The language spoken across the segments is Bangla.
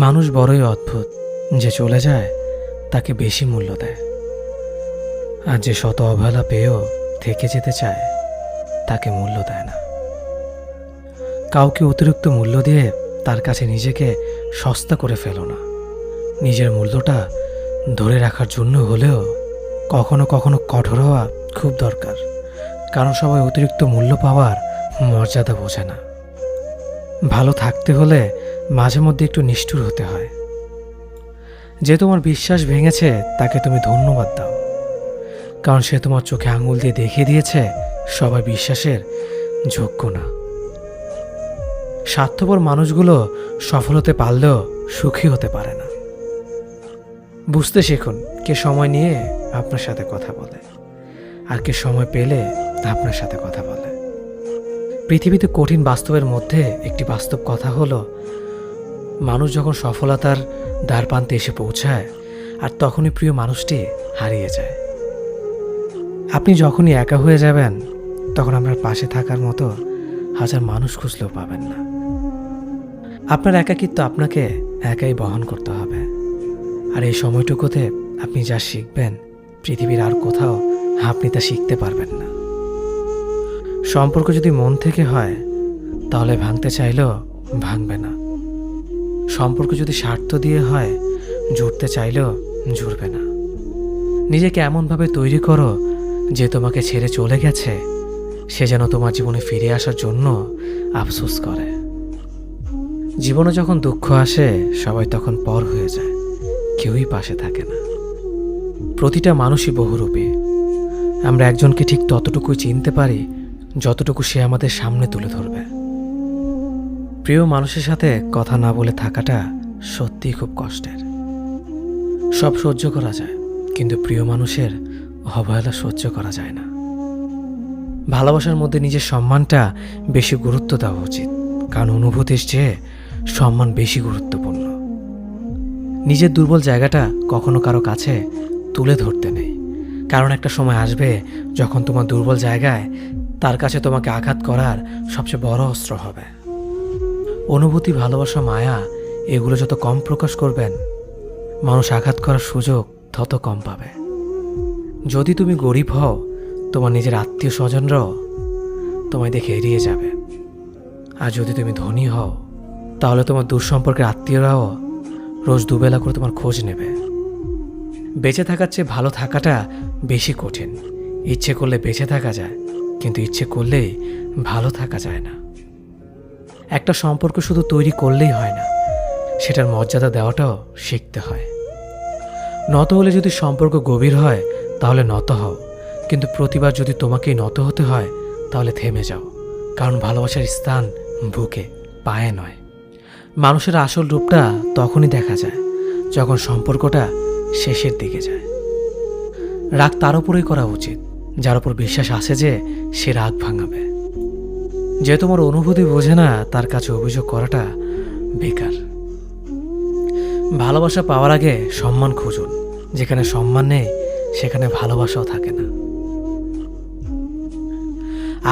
মানুষ বড়ই অদ্ভুত, যে চলে যায় তাকে বেশি মূল্য দেয়, আর যে শত অবহেলা পেয়েও থেকে যেতে চায় তাকে মূল্য দেয় না। কাউকে অতিরিক্ত মূল্য দিয়ে তার কাছে নিজেকে সস্তা করে ফেলো না। নিজের মূল্যটা ধরে রাখার জন্য হলেও কখনো কখনো কঠোর হওয়া খুব দরকার, কারণ সবাই অতিরিক্ত মূল্য পাওয়ার মর্যাদা বোঝে না। ভালো থাকতে হলে মাঝে মধ্যে একটু নিষ্ঠুর হতে হয়। যে তোমার বিশ্বাস ভেঙেছে তাকে তুমি ধন্যবাদ দাও, কারণ সে তোমার চোখে আঙুল দিয়ে দেখিয়ে দিয়েছে সবাই বিশ্বাসের যোগ্য না। স্বার্থপর মানুষগুলো সফল হতে পারলেও সুখী হতে পারে না। বুঝতে শিখুন কে সময় নিয়ে আপনার সাথে কথা বলে, আর কে সময় পেলে আপনার সাথে কথা বলে। পৃথিবীতে কঠিন বাস্তবের মধ্যে একটি বাস্তব কথা হলো, মানুষ যখন সফলতার দ্বারপ্রান্তে এসে পৌঁছায় আর তখনই প্রিয় মানুষটি হারিয়ে যায়। আপনি যখনই একা হয়ে যাবেন তখন আপনার পাশে থাকার মতো হাজার মানুষ খুঁজলেও পাবেন না। আপনার একাকিত্ব আপনাকে একাই বহন করতে হবে, আর এই সময়টুকুতে আপনি যা শিখবেন পৃথিবীর আর কোথাও আপনি তা শিখতে পারবেন না। সম্পর্ক যদি মন থেকে হয় তাহলে ভাঙতে চাইলেও ভাঙবে না। সম্পর্ক যদি স্বার্থ দিয়ে হয় জুড়তে চাইলেও জুড়বে না। নিজেকে এমনভাবে তৈরি করো যে তোমাকে ছেড়ে চলে গেছে সে যেন তোমার জীবনে ফিরে আসার জন্য আফসোস করে। জীবনে যখন দুঃখ আসে সবাই তখন পর হয়ে যায়, কেউই পাশে থাকে না। প্রতিটা মানুষই বহুরূপী। আমরা একজনকে ঠিক ততটুকুই চিনতে পারি যতটুকু সে আমাদের সামনে তুলে ধরবে। প্রিয় মানুষের সাথে কথা না বলে থাকাটা সত্যিই খুব কষ্টের। সব সহ্য করা যায়, কিন্তু প্রিয় মানুষের অবহেলা সহ্য করা যায় না। ভালোবাসার মধ্যে নিজের সম্মানটা বেশি গুরুত্ব দেওয়া উচিত, কারণ অনুভূতির চেয়ে সম্মান বেশি গুরুত্বপূর্ণ। নিজের দুর্বল জায়গাটা কখনো কারো কাছে তুলে ধরতে নেই, কারণ একটা সময় আসবে যখন তোমার দুর্বল জায়গায় তার কাছে তোমাকে আঘাত করার সবচেয়ে বড় অস্ত্র হবে। অনুভূতি, ভালোবাসা, মায়া এগুলো যত কম প্রকাশ করবেন মানুষ আঘাত করার সুযোগ তত কম পাবে। যদি তুমি গরিব হও তোমার নিজের আত্মীয় স্বজনরাও তোমায় দেখে এড়িয়ে যাবে, আর যদি তুমি ধনী হও তাহলে তোমার দূর সম্পর্কের আত্মীয়রাও রোজ দুবেলা করে তোমার খোঁজ নেবে। বেঁচে থাকার চেয়ে ভালো থাকাটা বেশি কঠিন। ইচ্ছে করলে বেঁচে থাকা যায়, কিন্তু ইচ্ছে করলেই ভালো থাকা যায় না। একটা সম্পর্ক শুধু তৈরি করলেই হয় না, সেটার মর্যাদা দেওয়াটাও শিখতে হয়। নত হলে যদি সম্পর্ক গভীর হয় তাহলে নত হও, কিন্তু প্রতিবার যদি তোমাকেই নত হতে হয় তাহলে থেমে যাও, কারণ ভালোবাসার স্থান বুকে, পায়ে নয়। মানুষের আসল রূপটা তখনই দেখা যায় যখন সম্পর্কটা শেষের দিকে যায়। রাগ তার উপরেই করা উচিত যার উপর বিশ্বাস আছে যে সে রাগ ভাঙাবে। যে তোমার অনুভূতি বোঝে না তার কাছে অভিযোগ করাটা বেকার। ভালোবাসা পাওয়ার আগে সম্মান খুঁজুন। যেখানে সম্মান নেই সেখানে ভালোবাসাও থাকে না।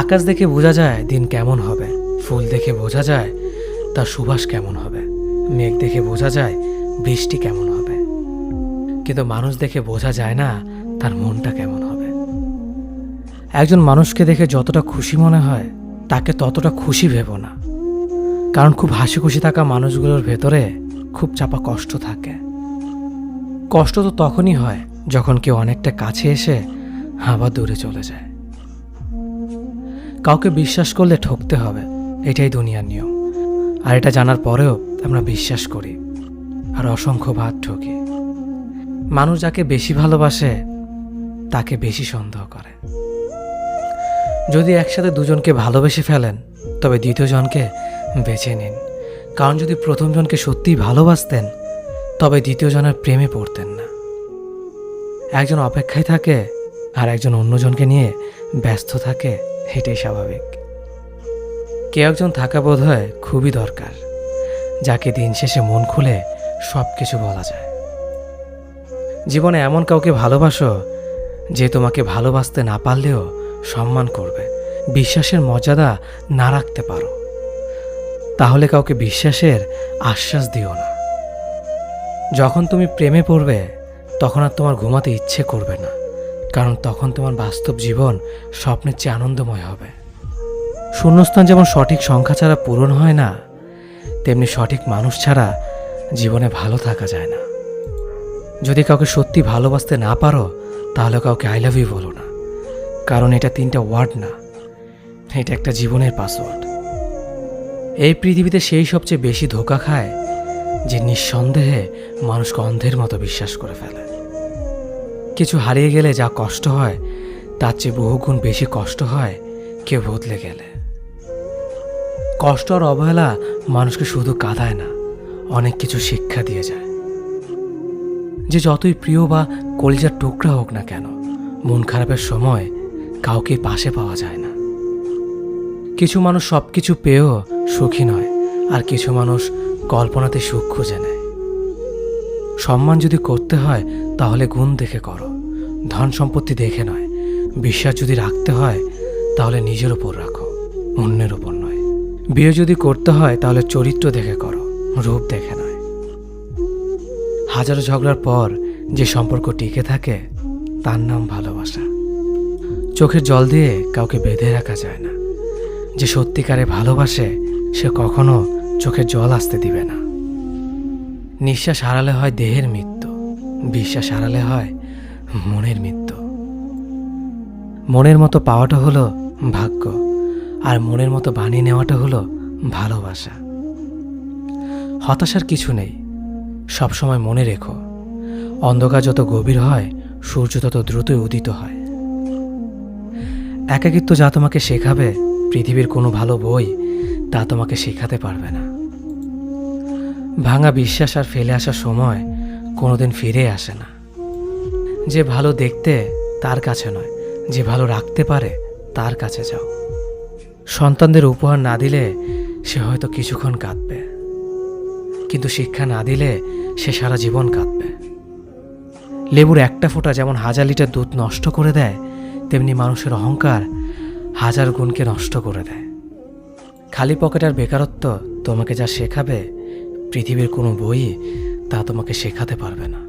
আকাশ দেখে বোঝা যায় দিন কেমন হবে, ফুল দেখে বোঝা যায় তার সুবাস কেমন হবে, মেঘ দেখে বোঝা যায় বৃষ্টি কেমন হবে, কিন্তু মানুষ দেখে বোঝা যায় না তার মনটা কেমন হবে। একজন মানুষকে দেখে যতটা খুশি মনে হয় তাকে ততটা খুশি ভেবো না, কারণ খুব হাসি খুশি থাকা মানুষগুলোর ভেতরে খুব চাপা কষ্ট থাকে। কষ্ট তো তখনই হয় যখন কেউ অনেকটা কাছে এসে আবার দূরে চলে যায়। কাউকে বিশ্বাস করলে ঠকতে হবে, এটাই দুনিয়ার নিয়ম। আর এটা জানার পরেও আমরা বিশ্বাস করি আর অসংখ্যবার ঠকি। মানুষ যাকে বেশি ভালোবাসে তাকে বেশি সন্দেহ করে। যদি একসাথে দুজনকে ভালোবেসে ফেলেন তবে দ্বিতীয় জনকে বেছে নিন, কারণ যদি প্রথম জনকে সত্যিই ভালোবাসতেন তবে দ্বিতীয় জনের প্রেমে পড়তেন না। একজন অপেক্ষায় থাকে আর একজন অন্যজনকে নিয়ে ব্যস্ত থাকে, এটাই স্বাভাবিক। কেউ একজন থাকা বোধ হয় খুবই দরকার, যাকে দিন শেষে মন খুলে সব কিছু বলা যায়। জীবনে এমন কাউকে ভালোবাসো যে তোমাকে ভালোবাসতে না পারলেও সম্মান করবে, বিশ্বাসের মর্যাদা না রাখতে পারো তাহলে কাউকে বিশ্বাসের আশ্বাস দিও না, যখন তুমি প্রেমে পড়বে তখন আর তোমার ঘুমাতে ইচ্ছে করবে না, কারণ তখন তোমার বাস্তব জীবন স্বপ্নের চেয়ে আনন্দময় হবে। শূন্যস্থান যেমন সঠিক সংখ্যা ছাড়া পূরণ হয় না, তেমনি সঠিক মানুষ ছাড়া জীবনে ভালো থাকা যায় না। যদি কাউকে সত্যি ভালোবাসতে না পারো, তাহলে কাউকে আই লাভ ইউ বলো না, কারণ এটা 3টা ওয়ার্ড না, এটা একটা জীবনের পাসওয়ার্ড। এই পৃথিবীতে সেই সবচেয়ে বেশি ধোঁকা খায় যে নিঃসন্দেহে মানুষকে অন্ধের মতো বিশ্বাস করে ফেলে। কিছু হারিয়ে গেলে যা কষ্ট হয় তার চেয়ে বহুগুণ বেশি কষ্ট হয় কেউ বদলে গেলে। কষ্ট আর অবহেলা মানুষকে শুধু কাঁদায় না, অনেক কিছু শিক্ষা দিয়ে যায়। যে যতই প্রিয় বা কলিজার টুকরা হোক না কেন, মন খারাপের সময় কাউকে পাশে পাওয়া যায় না। কিছু মানুষ সব কিছু পেয়েও সুখী নয়, আর কিছু মানুষ কল্পনাতে সুখ খুঁজে নেয়। সম্মান যদি করতে হয় তাহলে গুণ দেখে করো, ধন সম্পত্তি দেখে নয়। বিশ্বাস যদি রাখতে হয় তাহলে নিজের ওপর রাখো, অন্যের ওপর নয়। বিয়ে যদি করতে হয় তাহলে চরিত্র দেখে করো, রূপ দেখে নয়। হাজারো ঝগড়ার পর যে সম্পর্ক টিকে থাকে তার নাম ভালোবাসা। চোখের জল দিয়ে কাউকে বেঁধে রাখা যায় না। যে সত্যিকারে ভালোবাসে সে কখনো চোখের জল আসতে দিবে না। নিঃশ্বাস হারালে হয় দেহের মৃত্যু, বিশ্বাস হারালে হয় মনের মৃত্যু। মনের মতো পাওয়াটা হলো ভাগ্য, আর মনের মতো বানিয়ে নেওয়াটা হলো ভালোবাসা। হতাশার কিছু নেই, সবসময় মনে রেখো, অন্ধকার যত গভীর হয় সূর্য তত দ্রুতই উদিত হয়। একাকিত্ব যা তোমাকে শেখাবে পৃথিবীর কোনো ভালো বই তা তোমাকে শেখাতে পারবে না। ভাঙা বিশ্বাস আর ফেলে আসার সময় কোনোদিন ফিরে আসে না। যে ভালো দেখতে তার কাছে নয়, যে ভালো রাখতে পারে তার কাছে যাও। সন্তানদের উপহার না দিলে সে হয়তো কিছুক্ষণ কাঁদবে, কিন্তু শিক্ষা না দিলে সে সারা জীবন কাঁদবে। লেবুর একটা ফোঁটা যেমন 1000 লিটার দুধ নষ্ট করে দেয়, তেমনি মানুষের অহংকার 1000 গুণকে নষ্ট করে দেয়। খালি পকেট আর বেকারত্ব তোমাকে যা শেখাবে পৃথিবীর কোনো বই তা তোমাকে শেখাতে পারবে না।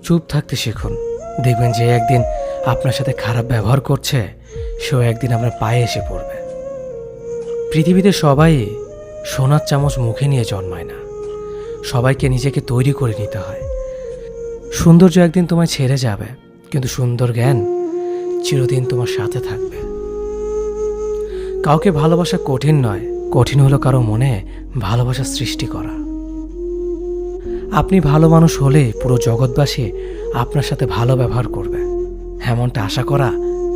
চুপ থাকতে শিখুন, দেখবেন যে একদিন আপনার সাথে খারাপ ব্যবহার করছে সেও একদিন আপনার পায়ে এসে পড়বে। পৃথিবীতে সবাই সোনার চামচ মুখে নিয়ে জন্মায় না, সবাইকে নিজেকে তৈরি করে নিতে হয়। সৌন্দর্য একদিন তোমায় ছেড়ে যাবে, কিন্তু সুন্দর জ্ঞান চিরদিন তোমার সাথে থাকবে। কাউকে ভালোবাসা কঠিন নয়, কঠিন হলো কারো মনে ভালোবাসা সৃষ্টি করা। আপনি ভালো মানুষ হলে পুরো জগৎবাসী আপনার সাথে ভালো ব্যবহার করবে, এমনটা আশা করা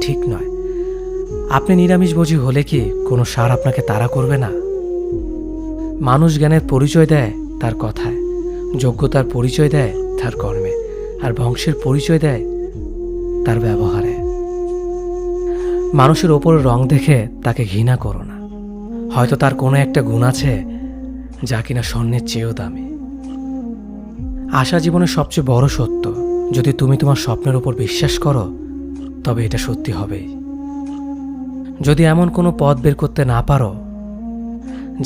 ঠিক নয়। আপনি নিরামিষভোজী হলে কি কোনো সার আপনাকে তাড়া করবে না? মানুষ জ্ঞানের পরিচয় দেয় তার কথায়, যোগ্যতার পরিচয় দেয় তার কর্মে, আর বংশের পরিচয় দেয় তার ব্যবহারে। মানুষের ওপরের রং দেখে তাকে ঘৃণা করো না, হয়তো তার কোনো একটা গুণ আছে যা কিনা স্বর্ণের চেয়েও দামি। আশা জীবনের সবচেয়ে বড় সত্য। যদি তুমি তোমার স্বপ্নের উপর বিশ্বাস করো তবে এটা সত্যি হবেই। যদি এমন কোনো পথ বের করতে না পারো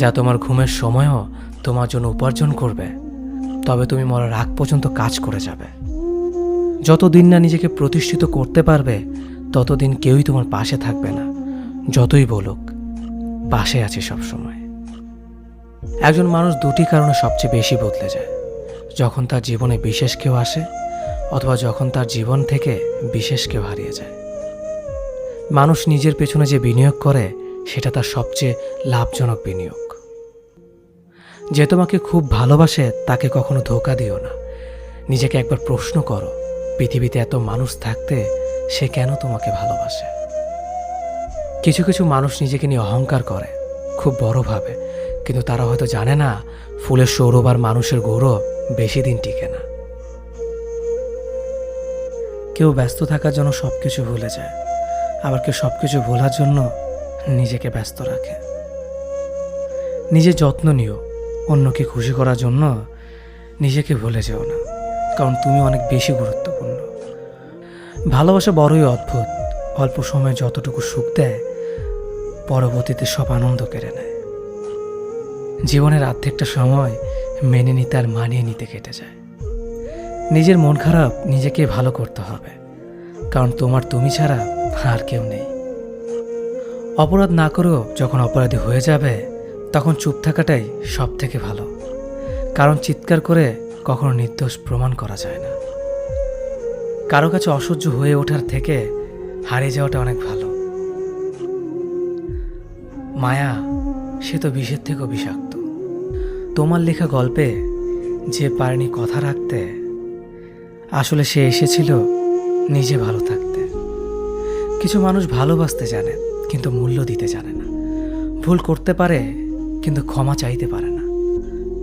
যা তোমার ঘুমের সময়ও তোমার জন্য উপার্জন করবে, তবে তুমি মরার আগ পর্যন্ত কাজ করে যাবে। যতদিন না নিজেকে প্রতিষ্ঠিত করতে পারবে ততদিন কেউই তোমার পাশে থাকবে না, যতই বলুক পাশে আছি সবসময়। একজন মানুষ দুটি কারণে সবচেয়ে বেশি বদলে যায়: যখন তার জীবনে বিশেষ কেউ আসে, অথবা যখন তার জীবন থেকে বিশেষ কেউ হারিয়ে যায়। মানুষ নিজের পেছনে যে বিনিয়োগ করে সেটা তার সবচেয়ে লাভজনক বিনিয়োগ। যে তোমাকে খুব ভালোবাসে তাকে কখনো ধোঁকা দিও না। নিজেকে একবার প্রশ্ন করো, পৃথিবীতে এত মানুষ থাকতে সে কেন তোমাকে ভালোবাসে? কিছু কিছু মানুষ নিজেকে নিয়ে অহংকার করে, খুব বড় ভাবে, কিন্তু তারা হয়তো জানে না ফুলের সৌরভ আর মানুষের গৌরব বেশি দিন টিকে না। কেউ ব্যস্ত থাকার জন্য সবকিছু ভুলে যায়, আবার কেউ সবকিছু ভোলার জন্য নিজেকে ব্যস্ত রাখে। নিজের যত্ন নিও, অন্যকে খুশি করার জন্য নিজেকে ভুলে যেও না, কারণ তুমি অনেক বেশি গুরুত্বপূর্ণ। ভালোবাসা বড়ই অদ্ভুত, অল্প সময়ে যতটুকু সুখ দেয় পরবর্তীতে সব আনন্দ কেড়ে নেয়। জীবনের অর্ধেকটা সময় মেনে নিতে আর মানিয়ে নিতে কেটে যায়। নিজের মন খারাপ নিজেকে ভালো করতে হবে, কারণ তোমার তুমি ছাড়া আর কেউ নেই। অপরাধ না করেও যখন অপরাধী হয়ে যাবে, তখন চুপ থাকাটাই সব থেকে ভালো, কারণ চিৎকার করে কখনো নির্দোষ প্রমাণ করা যায় না। কারো কাছে অসহ্য হয়ে ওঠার থেকে হারিয়ে যাওয়াটা অনেক ভালো। মায়া সে তো বিষের থেকেও বিষাক্ত। তোমার লেখা গল্পে যে পারেনি কথা রাখতে, আসলে সে এসেছিল নিজে ভালো থাকতে। কিছু মানুষ ভালোবাসতে জানে কিন্তু মূল্য দিতে জানে না। ভুল করতে পারে কিন্তু ক্ষমা চাইতে পারে না,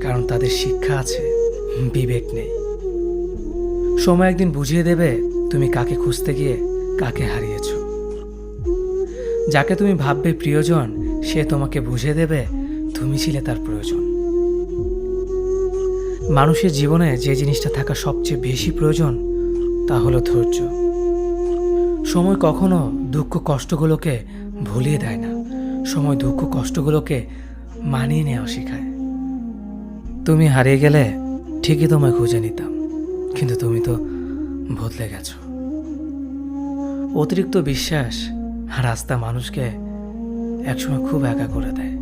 কারণ তাদের শিক্ষা আছে, বিবেক নেই। সময় একদিন বুঝিয়ে দেবে তুমি কাকে খুঁজতে গিয়ে কাকে হারিয়েছ। যাকে তুমি ভাববে প্রিয়জন, সে তোমাকে বুঝিয়ে দেবে তুমি ছিলে তার প্রয়োজন। মানুষের জীবনে যে জিনিসটা থাকা সবচেয়ে বেশি প্রয়োজন তা হলো ধৈর্য। সময় কখনো দুঃখ কষ্টগুলোকে ভুলিয়ে দেয় না, সময় দুঃখ কষ্টগুলোকে মানিয়ে নেওয়া শেখায়। তুমি হারিয়ে গেলে ঠিকই তোমায় খুঁজে নিতাম, কিন্তু তুমি তো বদলে গেছো। অতিরিক্ত বিশ্বাস রাস্তা মানুষকে একসময় খুব একা করে দেয়।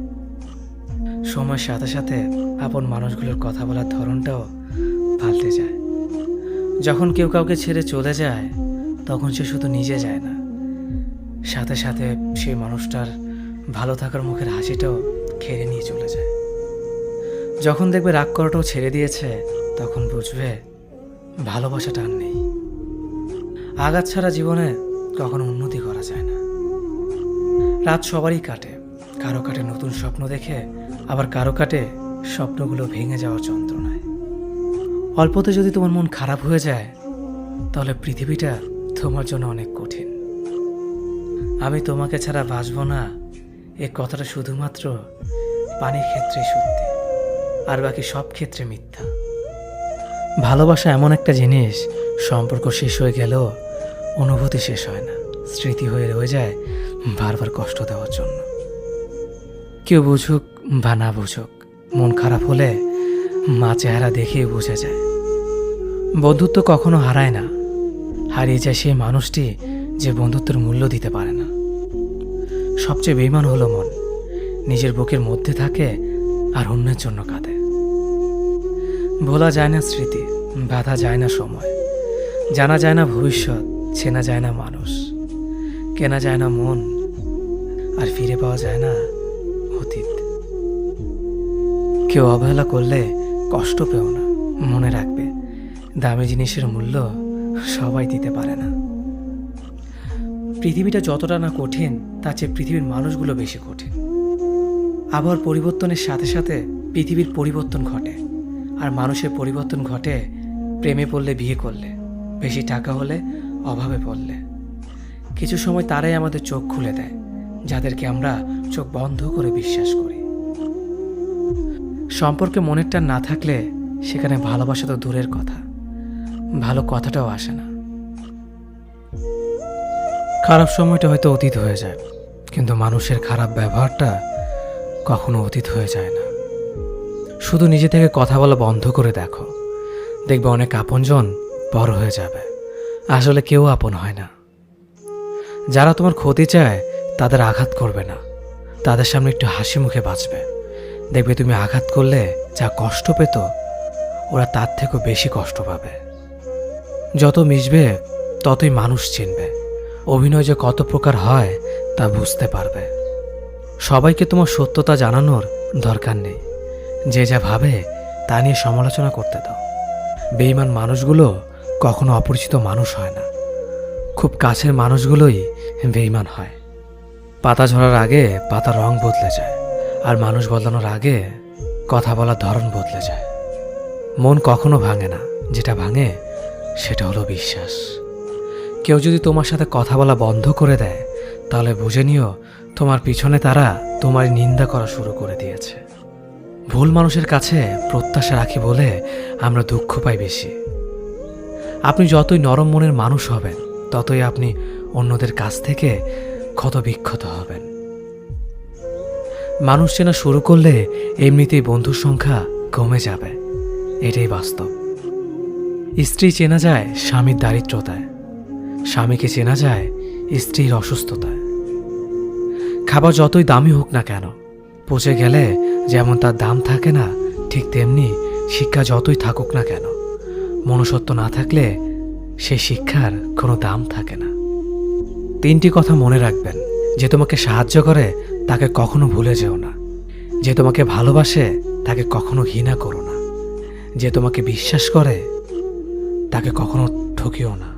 সময়ের সাথে সাথে আপন মানুষগুলোর কথা বলার ধরনটাও পাল্টে যায়। যখন কেউ কাউকে ছেড়ে চলে যায়, তখন সে শুধু নিজে যায় না, সাথে সাথে সেই মানুষটার ভালো থাকার মুখের হাসিটাও কেড়ে নিয়ে চলে যায়। যখন দেখবে রাগ করাটাও ছেড়ে দিয়েছে, তখন বুঝবে ভালোবাসাটা আর নেই। আঘাত ছাড়া জীবনে কখনো উন্নতি করা যায় না। রাত সবারই কাটে, কারো কাটে নতুন স্বপ্ন দেখে, আবার কারো কাটে স্বপ্নগুলো ভেঙে যাওয়ার যন্ত্রণায়। অল্পতে যদি তোমার মন খারাপ হয়ে যায়, তাহলে পৃথিবীটা তোমার জন্য অনেক কঠিন। আমি তোমাকে ছাড়া বাঁচব না, এ কথাটা শুধুমাত্র পানির ক্ষেত্রে সত্যি, আর বাকি সব ক্ষেত্রে মিথ্যা। ভালোবাসা এমন একটা জিনিস, সম্পর্ক শেষ হয়ে গেলেও অনুভূতি শেষ হয় না, স্মৃতি হয়ে রয়ে যায় বারবার কষ্ট দেওয়ার জন্য। কেউ বুঝুক বা না বুঝুক, মন খারাপ হলে মা চেহারা দেখেই বুঝে যায়। বন্ধুত্ব কখনো হারায় না, হারিয়ে যায় সেই মানুষটি যে বন্ধুত্বের মূল্য দিতে পারে না। সবচেয়ে বেঈমান হলো মন, নিজের বুকের মধ্যে থাকে আর অন্যের জন্য কাঁদে। ভোলা যায় না স্মৃতি, বাধা যায় না সময়, জানা যায় না ভবিষ্যৎ, চেনা যায় না মানুষ, কেনা যায় না মন, আর ফিরে পাওয়া যায় না অতীত। কেউ অবহেলা করলে কষ্ট পেও না, মনে রাখবে দামি জিনিসের মূল্য সবাই দিতে পারে না। পৃথিবীটা যতটা না কঠিন, তার চেয়ে পৃথিবীর মানুষগুলো বেশি কঠিন। আবহাওয়ার পরিবর্তনের সাথে সাথে পৃথিবীর পরিবর্তন ঘটে, আর মানুষের পরিবর্তন ঘটে প্রেমে পড়লে, বিয়ে করলে, বেশি টাকা হলে, অভাবে পড়লে। কিছু সময় তারাই আমাদের চোখ খুলে দেয়, যাদেরকে আমরা চোখ বন্ধ করে বিশ্বাস করি। সম্পর্কে মনের টান না থাকলে সেখানে ভালোবাসা তো দূরের কথা, ভালো কথাটাও আসে না। খারাপ সময়টা হয়তো অতীত হয়ে যায়, কিন্তু মানুষের খারাপ ব্যবহারটা কখনো অতীত হয়ে যায় না। শুধু নিজে থেকে কথা বলা বন্ধ করে দেখো, দেখবে অনেক আপনজন বড় হয়ে যাবে। আসলে কেউ আপন হয় না। যারা তোমার ক্ষতি চায় তাদের আঘাত করবে না, তাদের সামনে একটু হাসি মুখে বাঁচবে। দেখবে তুমি আঘাত করলে যা কষ্ট পেত, ওরা তার থেকেও বেশি কষ্ট পাবে। যত মিশবে ততই মানুষ চিনবে, অভিনয় যে কত প্রকার হয় তা বুঝতে পারবে। সবাইকে তোমার সত্যতা জানানোর দরকার নেই, যে যা ভাবে তা নিয়ে সমালোচনা করতে দাও। বেঈমান মানুষগুলো কখনো অপরিচিত মানুষ হয় না, খুব কাছের মানুষগুলোই বেঈমান হয়। পাতা ঝরার আগে পাতার রং বদলে যায়, আর মানুষ বদলানোর আগে কথা বলার ধরন বদলে যায়। মন কখনো ভাঙে না, যেটা ভাঙে সেটা হলো বিশ্বাস। কেউ যদি তোমার সাথে কথা বলা বন্ধ করে দেয়, তাহলে বুঝে নিও তোমার পিছনে তারা তোমার নিন্দা করা শুরু করে দিয়েছে। ভুল মানুষের কাছে প্রত্যাশা রাখি বলে আমরা দুঃখ পাই বেশি। আপনি যতই নরম মনের মানুষ হবেন, ততই আপনি অন্যদের কাছ থেকে ক্ষত বিক্ষত হবেন। মানুষ চেনা শুরু করলে এমনিতেই বন্ধুর সংখ্যা কমে যাবে। এটাই বাস্তব। স্ত্রী চেনা যায় স্বামীর দারিদ্রতায়, স্বামীকে চেনা যায় স্ত্রীর অসুস্থতায়। খাবার যতই দামি হোক না কেন, পচে গেলে যেমন তার দাম থাকে না, ঠিক তেমনি শিক্ষা যতই থাকুক না কেন, মনুষ্যত্ব না থাকলে সেই শিক্ষার কোনো দাম থাকে না। 3টি কথা মনে রাখবেন। যে তোমাকে সাহায্য করে তাকে কখনো ভুলে যেও না। যে তোমাকে ভালোবাসে তাকে কখনো ঘৃণা করো না। যে তোমাকে বিশ্বাস করে তাকে কখনো ঠকিও না।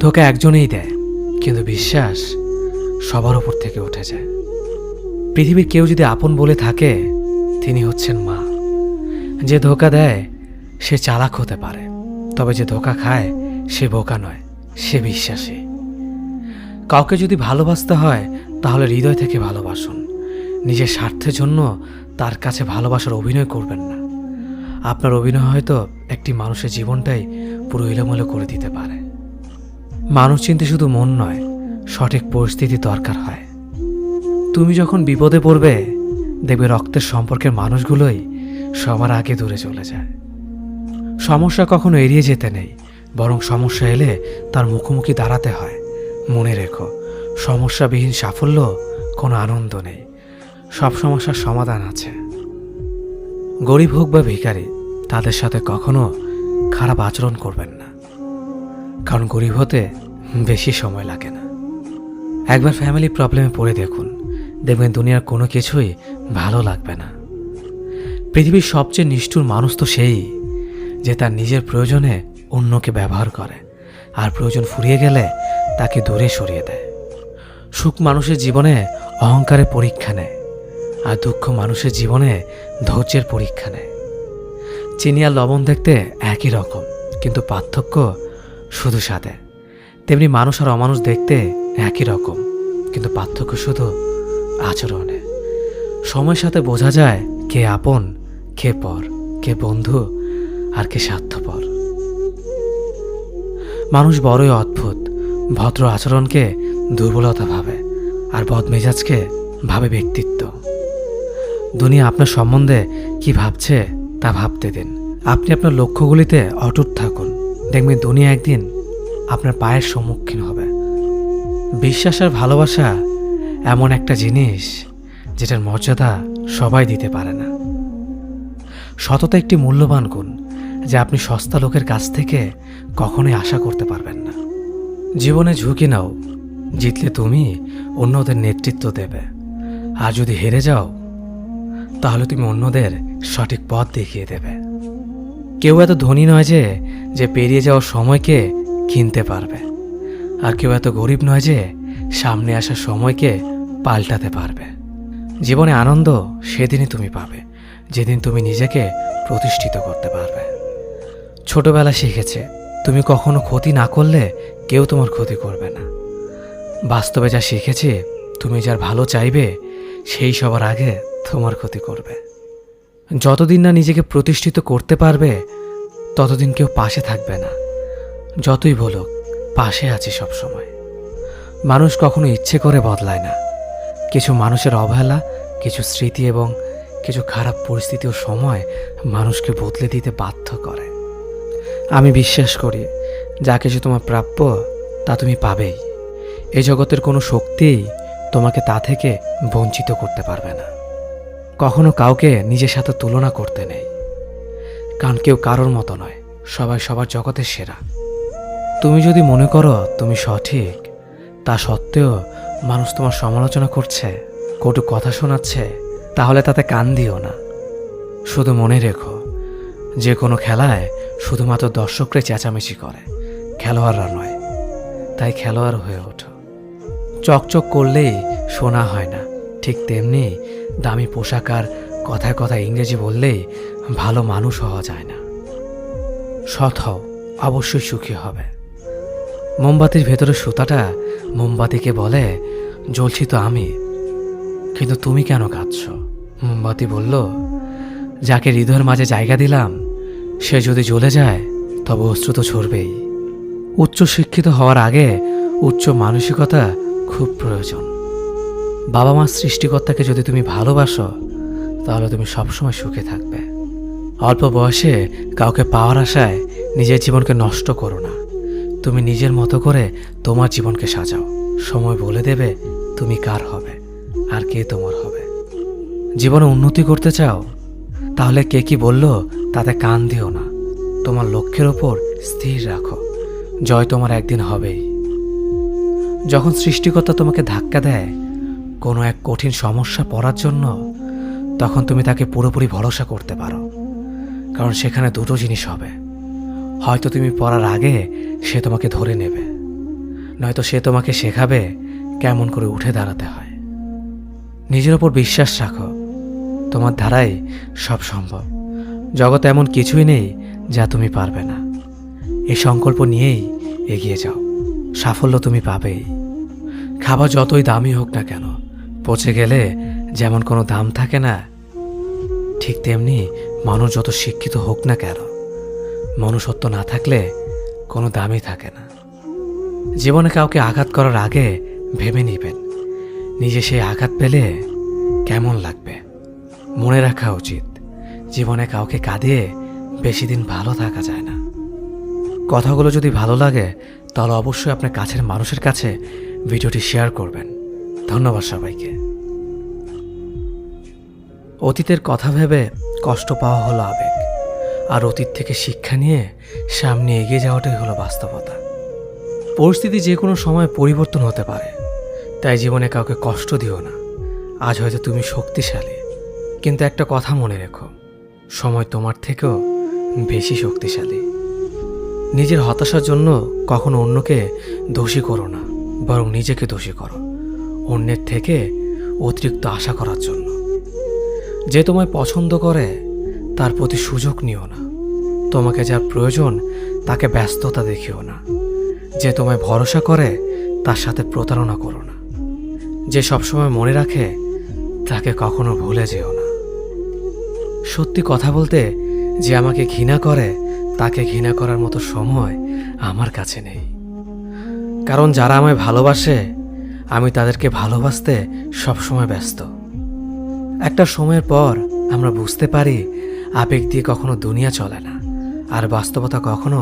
ধোঁকা একজনেই দেয়, কিন্তু বিশ্বাস সবার উপর থেকে উঠে যায়। পৃথিবীর কেউ যদি আপন বলে থাকে, তিনি হচ্ছেন মা। যে ধোঁকা দেয় সে চালাক হতে পারে, তবে যে ধোঁকা খায় সে বোকা নয়, সে বিশ্বাসী। কাউকে যদি ভালোবাসতে হয় তাহলে হৃদয় থেকে ভালোবাসুন। নিজের স্বার্থের জন্য তার কাছে ভালোবাসার অভিনয় করবেন না। আপনার অভিনয় হয়তো একটি মানুষের জীবনটাই পুরো এলোমেলো করে দিতে পারে। মানুষ চিনতে শুধু মন নয়, সঠিক পরিস্থিতি দরকার হয়। তুমি যখন বিপদে পড়বে, দেখবে রক্তের সম্পর্কের মানুষগুলোই সবার আগে দূরে চলে যায়। সমস্যা কখনো এড়িয়ে যেতে নেই, বরং সমস্যা এলে তার মুখোমুখি দাঁড়াতে হয়। মনে রেখো, সমস্যাবিহীন সাফল্য কোনো আনন্দ নেই। সব সমস্যার সমাধান আছে। গরিব হোক বা ভিখারি, তাদের সাথে কখনো খারাপ আচরণ করবেন না, কারণ গরিব হতে বেশি সময় লাগে না। একবার ফ্যামিলি প্রবলেমে পড়ে দেখুন, দেখবেন দুনিয়ার কোনো কিছুই ভালো লাগবে না। পৃথিবীর সবচেয়ে নিষ্ঠুর মানুষ তো সেই, যে তার নিজের প্রয়োজনে অন্যকে ব্যবহার করে, আর প্রয়োজন ফুরিয়ে গেলে তাকে দূরে সরিয়ে দেয়। সুখ মানুষের জীবনে অহংকারের পরীক্ষা নেয়, আর দুঃখ মানুষের জীবনে ধৈর্যের পরীক্ষা নেয়। চিনি আর লবণ দেখতে একই রকম, কিন্তু পার্থক্য শুধু স্বাদে। তেমনি মানুষ আর অমানুষ দেখতে একই রকম, কিন্তু পার্থক্য শুধু আচরণে। সময়ের সাথে বোঝা যায় কে আপন, কে পর, কে বন্ধু আর কে স্বার্থপর। মানুষ বড়ই অদ্ভুত। ভদ্র আচরণকে দুর্বলতা ভাবে, আর বদমেজাজকে ভাবে ব্যক্তিত্ব। দুনিয়া আপনার সম্বন্ধে কি ভাবছে তা ভাবতে দিন। আপনি আপনার লক্ষ্যগুলিতে অটুট থাকুন, দেখবেন দুনিয়া একদিন আপনার পায়ের সম্মুখীন হবে। বিশ্বাস আর ভালোবাসা এমন একটা জিনিস যেটার মর্যাদা সবাই দিতে পারে না। সততা একটি মূল্যবান গুণ, যা আপনি সস্তা লোকের কাছ থেকে কখনোই আশা করতে পারবেন না। জীবনে ঝুঁকি নাও। জিতলে তুমি অন্যদের নেতৃত্ব দেবে, আর যদি হেরে যাও তাহলে তুমি অন্যদের সঠিক পথ দেখিয়ে দেবে। কেউ এত ধনী নয় যে পেরিয়ে যাওয়ার সময়কে কিনতে পারবে, আর কেউ এত গরিব নয় যে সামনে আসা সময়কে পাল্টাতে পারবে। জীবনে আনন্দ সেদিনই তুমি পাবে, যেদিন তুমি নিজেকে প্রতিষ্ঠিত করতে পারবে। ছোটবেলা শিখেছে, তুমি কখনো ক্ষতি না করলে কেউ তোমার ক্ষতি করবে না। বাস্তবে যা শিখেছি, তুমি যার ভালো চাইবে সেই সবার আগে তোমার ক্ষতি করবে। যতদিন না নিজেকে প্রতিষ্ঠিত করতে পারবে, ততদিন কেউ পাশে থাকবে না। যতই বলুক, পাশে আছি সবসময়। মানুষ কখনো ইচ্ছে করে বদলায় না। কিছু মানুষের অবহেলা, কিছু স্মৃতি এবং কিছু খারাপ পরিস্থিতি ও সময় মানুষকে বদলে দিতে বাধ্য করে। আমি বিশ্বাস করি, যা কিছু তোমার প্রাপ্য তা তুমি পাবেই। এই জগতের কোনো শক্তিই তোমাকে তা থেকে বঞ্চিত করতে পারবে না। কখনো কাউকে নিজের সাথে তুলনা করতে নেই, কারণ কেউ কারোর মতো নয়, সবাই সবার জগতের সেরা। তুমি যদি মনে করো তুমি সঠিক, তা সত্ত্বেও মানুষ তোমার সমালোচনা করছে, কটু কথা শোনাচ্ছে, তাহলে তাতে কান দিও না। শুধু মনে রেখো, যে কোনো খেলায় শুধুমাত্র দর্শকরা চেঁচামেচি করে, খেলোয়াড়রা নয়। তাই খেলোয়াড় হয়ে ওঠো। চকচক করলেই শোনা হয় না, ঠিক তেমনি দামি পোশাক আর কথায় কথায় ইংরেজি বললেই ভালো মানুষ হওয়া যায় না। সৎ হও, অবশ্যই সুখী হবে। মোমবাতির ভেতরে সুতাটা মোমবাতিকে বলে, জ্বলছি তো আমি, কিন্তু তুমি কেন কাঁদছ? মোমবাতি বলল, যাকে হৃদয়ের মাঝে জায়গা দিলাম সে যদি জ্বলে যায় তবে অশ্রু তো ঝরবেই। উচ্চ শিক্ষিত হওয়ার আগে উচ্চ মানসিকতা খুব প্রয়োজন। বাবা মার সৃষ্টিকর্তাকে যদি তুমি ভালোবাসো, তাহলে তুমি সবসময় সুখে থাকবে। অল্প বয়সে কাউকে পাওয়ার আশায় নিজের জীবনকে নষ্ট করো না। তুমি নিজের মতো করে তোমার জীবনকে সাজাও। সময় বলে দেবে তুমি কার হবে আর কে তোমার হবে। জীবনে উন্নতি করতে চাও? তাহলে কে কি বলল তাতে কান দিও না। তোমার লক্ষ্যের ওপর স্থির রাখো। জয় তোমার একদিন হবেই। যখন সৃষ্টিকর্তা তোমাকে ধাক্কা দেয় কোনো এক কঠিন সমস্যা পড়ার জন্য, তখন তুমি তাকে পুরোপুরি ভরসা করতে পারো। কারণ সেখানে দুটো জিনিস হবে, হয়তো তুমি পড়ার আগে সে তোমাকে ধরে নেবে, নয়তো সে তোমাকে শেখাবে কেমন করে উঠে দাঁড়াতে হয়। নিজের ওপর বিশ্বাস রাখো, তোমার দ্বারাই সব সম্ভব। জগতে এমন কিছুই নেই যা তুমি পারবে না। এই সংকল্প নিয়েই এগিয়ে যাও, সাফল্য তুমি পাবেই। খাবার যতই দামি হোক না কেন, পচে গেলে যেমন কোনো দাম থাকে না, ঠিক তেমনি মানুষ যত শিক্ষিত হোক না কেন, মনুষ্যত্ব না থাকলে কোনো দামই থাকে না। জীবনে কাউকে আঘাত করার আগে ভেবে নেবেন নিজে সেই আঘাত পেলে কেমন লাগবে। মনে রাখা উচিত, জীবনে কাউকে কাঁদিয়ে বেশি দিন ভালো থাকা যায় না। কথাগুলো যদি ভালো লাগে তাহলে অবশ্যই আপনার কাছের মানুষের কাছে ভিডিওটি শেয়ার করবেন। ধন্যবাদ সবাইকে। অতীতের কথা ভেবে কষ্ট পাওয়া হলো আবেগ, আর অতীত থেকে শিক্ষা নিয়ে সামনে এগিয়ে যাওয়াটাই হলো বাস্তবতা। পরিস্থিতি যে কোনো সময় পরিবর্তন হতে পারে, তাই জীবনে কাউকে কষ্ট দিও না। আজ হয়তো তুমি শক্তিশালী, কিন্তু একটা কথা মনে রেখো, সময় তোমার থেকেও বেশি শক্তিশালী। নিজের হতাশার জন্য কখনো অন্যকে দোষী করো না, বরং নিজেকে দোষী করো অন্যের থেকে অতিরিক্ত আশা করার জন্য। যে তোমায় পছন্দ করে তার প্রতি সুযোগ নিও না। তোমাকে যার প্রয়োজন তাকে ব্যস্ততা দেখিও না। যে তোমায় ভরসা করে তার সাথে প্রতারণা করো না। যে সবসময় মনে রাখে তাকে কখনো ভুলে যেও না। সত্যি কথা বলতে, যে আমাকে ঘৃণা করে তাকে ঘৃণা করার মতো সময় আমার কাছে নেই। কারণ যারা আমায় ভালোবাসে আমি তাদেরকে ভালোবাসতে সবসময় ব্যস্ত। একটা সময়ের পর আমরা বুঝতে পারি আবেগ দিয়ে কখনো দুনিয়া চলে না, আর বাস্তবতা কখনো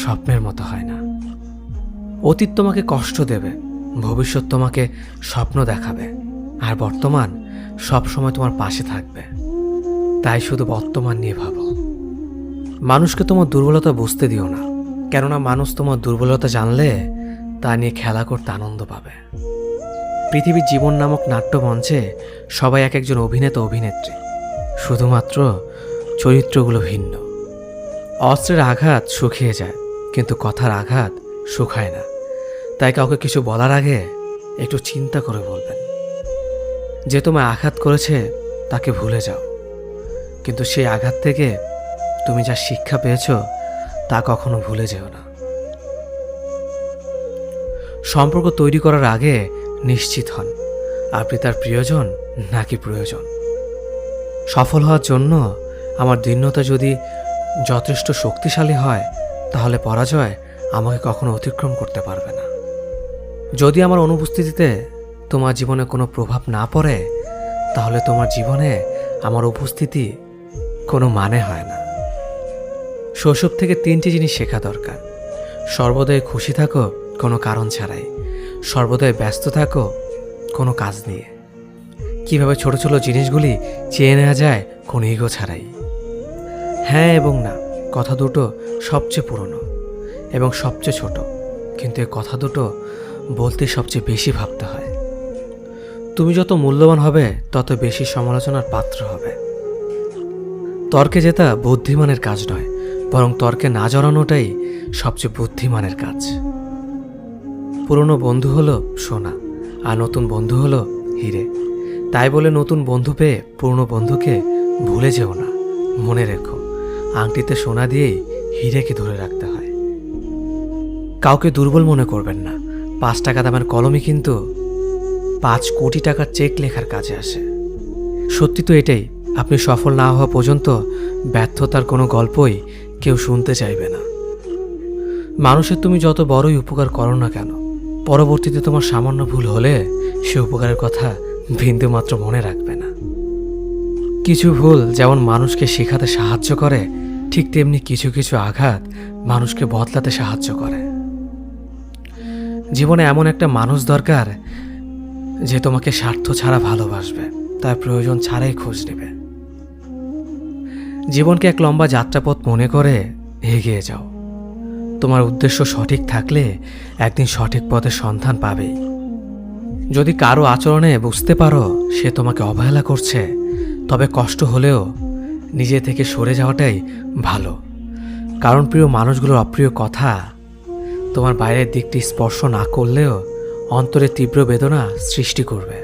স্বপ্নের মতো হয় না। অতীত তোমাকে কষ্ট দেবে, ভবিষ্যৎ তোমাকে স্বপ্ন দেখাবে, আর বর্তমান সব সময় তোমার পাশে থাকবে। তাই শুধু বর্তমান নিয়ে ভাবো। মানুষকে তোমার দুর্বলতা বুঝতে দিও না, কেননা মানুষ তোমার দুর্বলতা জানলে তা নিয়ে খেলা করতে আনন্দ পাবে। পৃথিবীর জীবন নামক নাট্যমঞ্চে সবাই এক একজন অভিনেতা অভিনেত্রী, শুধুমাত্র চরিত্রগুলো ভিন্ন। অস্ত্রের আঘাত শুকিয়ে যায়, কিন্তু কথার আঘাত শুকায় না। তাই কাউকে কিছু বলার আগে একটু চিন্তা করে বলবেন। যে তোমায় আঘাত করেছে তাকে ভুলে যাও, কিন্তু সেই আঘাত থেকে তুমি যা শিক্ষা পেয়েছ তা কখনো ভুলে যেও না। সম্পর্ক তৈরি করার আগে নিশ্চিত হন আপনি তার প্রিয়জন নাকি প্রয়োজন। সফল হওয়ার জন্য আমার দৃঢ়তা যদি যথেষ্ট শক্তিশালী হয়, তাহলে পরাজয় আমাকে কখনো অতিক্রম করতে পারবে না। যদি আমার অনুপস্থিতিতে তোমার জীবনে কোনো প্রভাব না পড়ে, তাহলে তোমার জীবনে আমার উপস্থিতি কোনো মানে হয় না। শৈশব থেকে 3টি জিনিস শেখা দরকার। সর্বদাই খুশি থাকো কোনো কারণ ছাড়াই, সর্বদাই ব্যস্ত থাকো কোনো কাজ নিয়ে, কিভাবে ছোট ছোট জিনিসগুলি চেয়ে নেওয়া যায় কোনো ইগো ছাড়াই। হ্যাঁ এবং না কথা দুটো সবচেয়ে পুরনো এবং সবচেয়ে ছোট, কিন্তু এই কথা দুটো বলতে সবচেয়ে বেশি ভাবতে হয়। তুমি যত মূল্যবান হবে তত বেশি সমালোচনার পাত্র হবে। তর্কে জেতা বুদ্ধিমানের কাজ নয়, বরং তর্কে না জড়ানোটাই সবচেয়ে বুদ্ধিমানের কাজ। পুরনো বন্ধু হলো সোনা, আর নতুন বন্ধু হলো হিরে। তাই বলে নতুন বন্ধু পেয়ে পুরনো বন্ধুকে ভুলে যেও না। মনে রেখো, আংটিতে সোনা দিয়েই হিরেকে ধরে রাখতে হয়। কাউকে দুর্বল মনে করবেন না। 5 টাকা দামের কলমই কিন্তু 5 কোটি টাকার চেক লেখার কাজে আসে। সত্যি তো এটাই, আপনি সফল না হওয়া পর্যন্ত ব্যর্থতার কোনো গল্পই কেউ শুনতে চাইবে না। মানুষের তুমি যত বড়ই উপকার করো না কেন, পরবর্তীতে তোমার সামান্য ভুল হলে সে উপকারের কথা বিন্দুমাত্র মনে রাখবে না। কিছু ভুল যেমন মানুষকে শেখাতে সাহায্য করে, ঠিক তেমনি কিছু কিছু আঘাত মানুষকে বদলাতে সাহায্য করে। জীবনে এমন একটা মানুষ দরকার যে তোমাকে স্বার্থ ছাড়া ভালোবাসবে, তার প্রয়োজন ছাড়াই খোঁজ নেবে। জীবনকে এক লম্বা যাত্রাপথ মনে করে এগিয়ে যাও। তোমার উদ্দেশ্য সঠিক থাকলে একদিন সঠিক পথের সন্ধান পাবেই। যদি কারো আচরণে বুঝতে পারো সে তোমাকে অবহেলা করছে, তবে কষ্ট হলেও নিজে থেকে সরে যাওয়াটাই ভালো। কারণ প্রিয় মানুষগুলোর অপ্রিয় কথা তোমার বাইরের দিকটি স্পর্শ না করলেও অন্তরে তীব্র বেদনা সৃষ্টি করবে।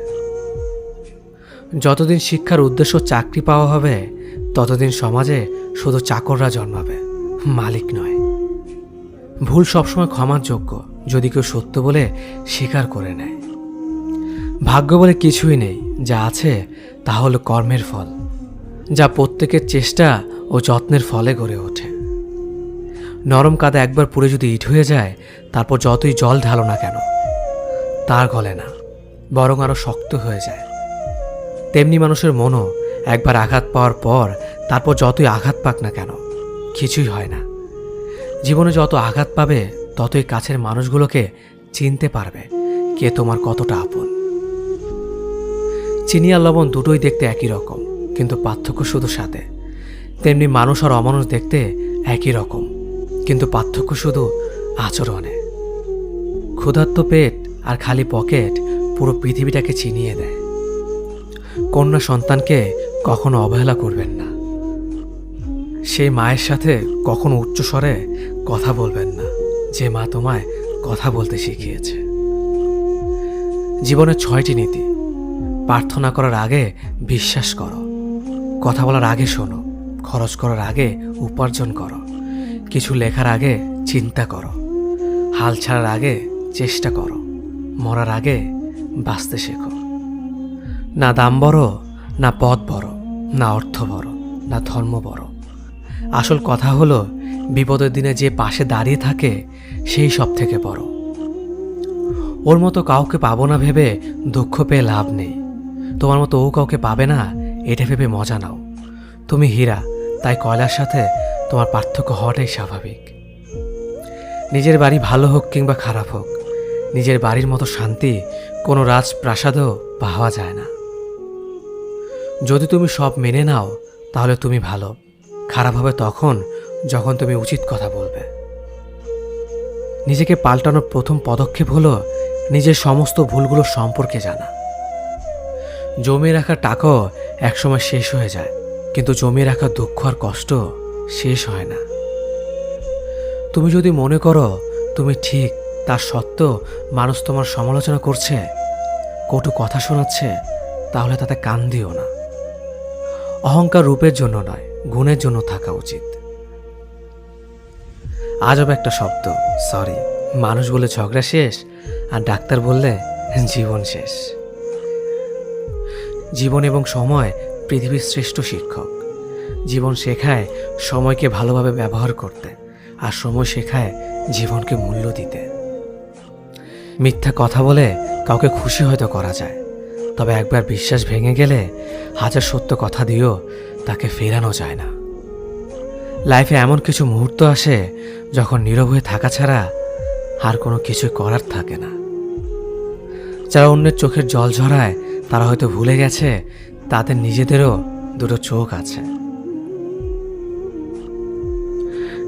যতদিন শিক্ষার উদ্দেশ্য চাকরি পাওয়া হবে, ততদিন সমাজে শুধু চাকররা জন্মাবে, মালিক নয়। ভুল সবসময় ক্ষমার যোগ্য যদি কেউ সত্য বলে স্বীকার করে নেয়। ভাগ্য বলে কিছুই নেই, যা আছে তা হলো কর্মের ফল, যা প্রত্যেকের চেষ্টা ও যত্নের ফলে গড়ে ওঠে। নরম কাদা একবার পুড়ে যদি ইট হয়ে যায়, তারপর যতই জল ঢালো না কেন তার গলে না, বরং আরো শক্ত হয়ে যায়। তেমনি মানুষের মনও একবার আঘাত পাওয়ার পর তারপর যতই আঘাত পাক না কেন কিছুই হয় না। জীবনে যত আঘাত পাবে ততই কাছের মানুষগুলোকে চিনতে পারবে কে তোমার কতটা আপন। চিনি আর লবণ দুটোই দেখতে একই রকম, কিন্তু পার্থক্য শুধু স্বাদে। তেমনি মানুষ আর অমানুষ দেখতে একই রকম, কিন্তু পার্থক্য শুধু আচরণে। ক্ষুধার্ত পেট আর খালি পকেট পুরো পৃথিবীটাকে চিনিয়ে দেয়। কন্যা সন্তানকে কখনো অবহেলা করবেন না। সেই মায়ের সাথে কখনো উচ্চস্বরে কথা বলবেন না যে মা তোমায় কথা বলতে শিখিয়েছে। জীবনের 6টি নীতি। প্রার্থনা করার আগে বিশ্বাস করো, কথা বলার আগে শোনো, খরচ করার আগে উপার্জন করো, কিছু লেখার আগে চিন্তা করো, হাল ছাড়ার আগে চেষ্টা করো, মরার আগে বাঁচতে শেখো। না দাম বড়, না পদ বড়, না অর্থ বড়, না ধর্ম বড়। আসল কথা হলো বিপদের দিনে যে পাশে দাঁড়িয়ে থাকে সেই সব থেকে বড়। ওর মতো কাউকে পাবো না ভেবে দুঃখ পেয়ে লাভ নেই। তোমার মতো ও কাউকে পাবে না এটা ভেবে মজা নাও। তুমি হীরা, তাই কয়লার সাথে তোমার পার্থক্য হওয়াটাই স্বাভাবিক। নিজের বাড়ি ভালো হোক কিংবা খারাপ হোক, নিজের বাড়ির মতো শান্তি কোনো রাজপ্রাসাদেও পাওয়া যায় না। যদি তুমি সব মেনে নাও তাহলে তুমি ভালো। খারাপ হবে তখন যখন তুমি উচিত কথা বলবে। নিজেকে পাল্টানোর প্রথম পদক্ষেপ হলো নিজের সমস্ত ভুলগুলো সম্পর্কে জানা। জমিয়ে রাখা টাকাও একসময় শেষ হয়ে যায়, কিন্তু জমিয়ে রাখা দুঃখ আর কষ্ট শেষ হয় না। তুমি যদি মনে করো তুমি ঠিক, তার সত্ত্বেও মানুষ তোমার সমালোচনা করছে, কটু কথা শোনাচ্ছে, তাহলে তাতে কান দিও না। অহংকার রূপের জন্য নয়, গুণের জন্য থাকা উচিত। আজব একটা শব্দ সরি। মানুষ বলে ঝগড়া শেষ, আর ডাক্তার বললে জীবন শেষ। জীবন এবং সময় পৃথিবীর শ্রেষ্ঠ শিক্ষক। জীবন শেখায় সময়কে ভালোভাবে ব্যবহার করতে, আর সময় শেখায় জীবনকে মূল্য দিতে। মিথ্যা কথা বলে কাউকে খুশি হয়তো করা যায়, তবে একবার বিশ্বাস ভেঙে গেলে হাজার সত্য কথা দিয়েও তাকে ফেরানো যায় না। লাইফে এমন কিছু মুহূর্ত আসে যখন নীরব হয়ে থাকা ছাড়া আর কোনো কিছু করার থাকে না। যারা অন্যের চোখের জল ঝরায় তারা হয়তো ভুলে গেছে তাদের নিজেদেরও দুটো চোখ আছে।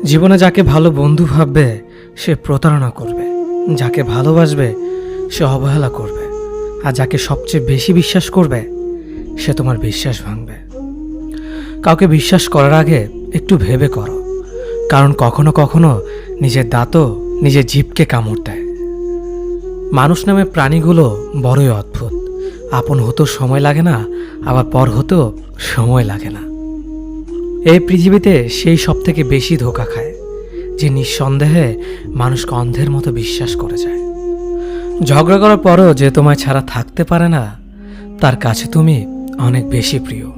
জীবনে যাকে ভালো বন্ধু ভাববে সে প্রতারণা করবে, যাকে ভালোবাসবে সে অবহেলা করবে, আর যাকে সবচেয়ে বেশি বিশ্বাস করবে সে তোমার বিশ্বাস ভাঙবে। কাউকে বিশ্বাস করার আগে একটু ভেবে করো, কারণ কখনো কখনো নিজের দাঁতও নিজের জিভকে কামড় দেয়। মানুষ নামে প্রাণীগুলো বড়ই অদ্ভুত। আপন হতেও সময় লাগে না, আবার পর হতেও সময় লাগে না। এই পৃথিবীতে সেই সব থেকে বেশি ধোঁকা খায় যে নিঃসন্দেহে মানুষকে অন্ধের মতো বিশ্বাস করে যায়। ঝগড়া করার পরও যে তোমায় ছাড়া থাকতে পারে না, তার কাছে তুমি অনেক বেশি প্রিয়।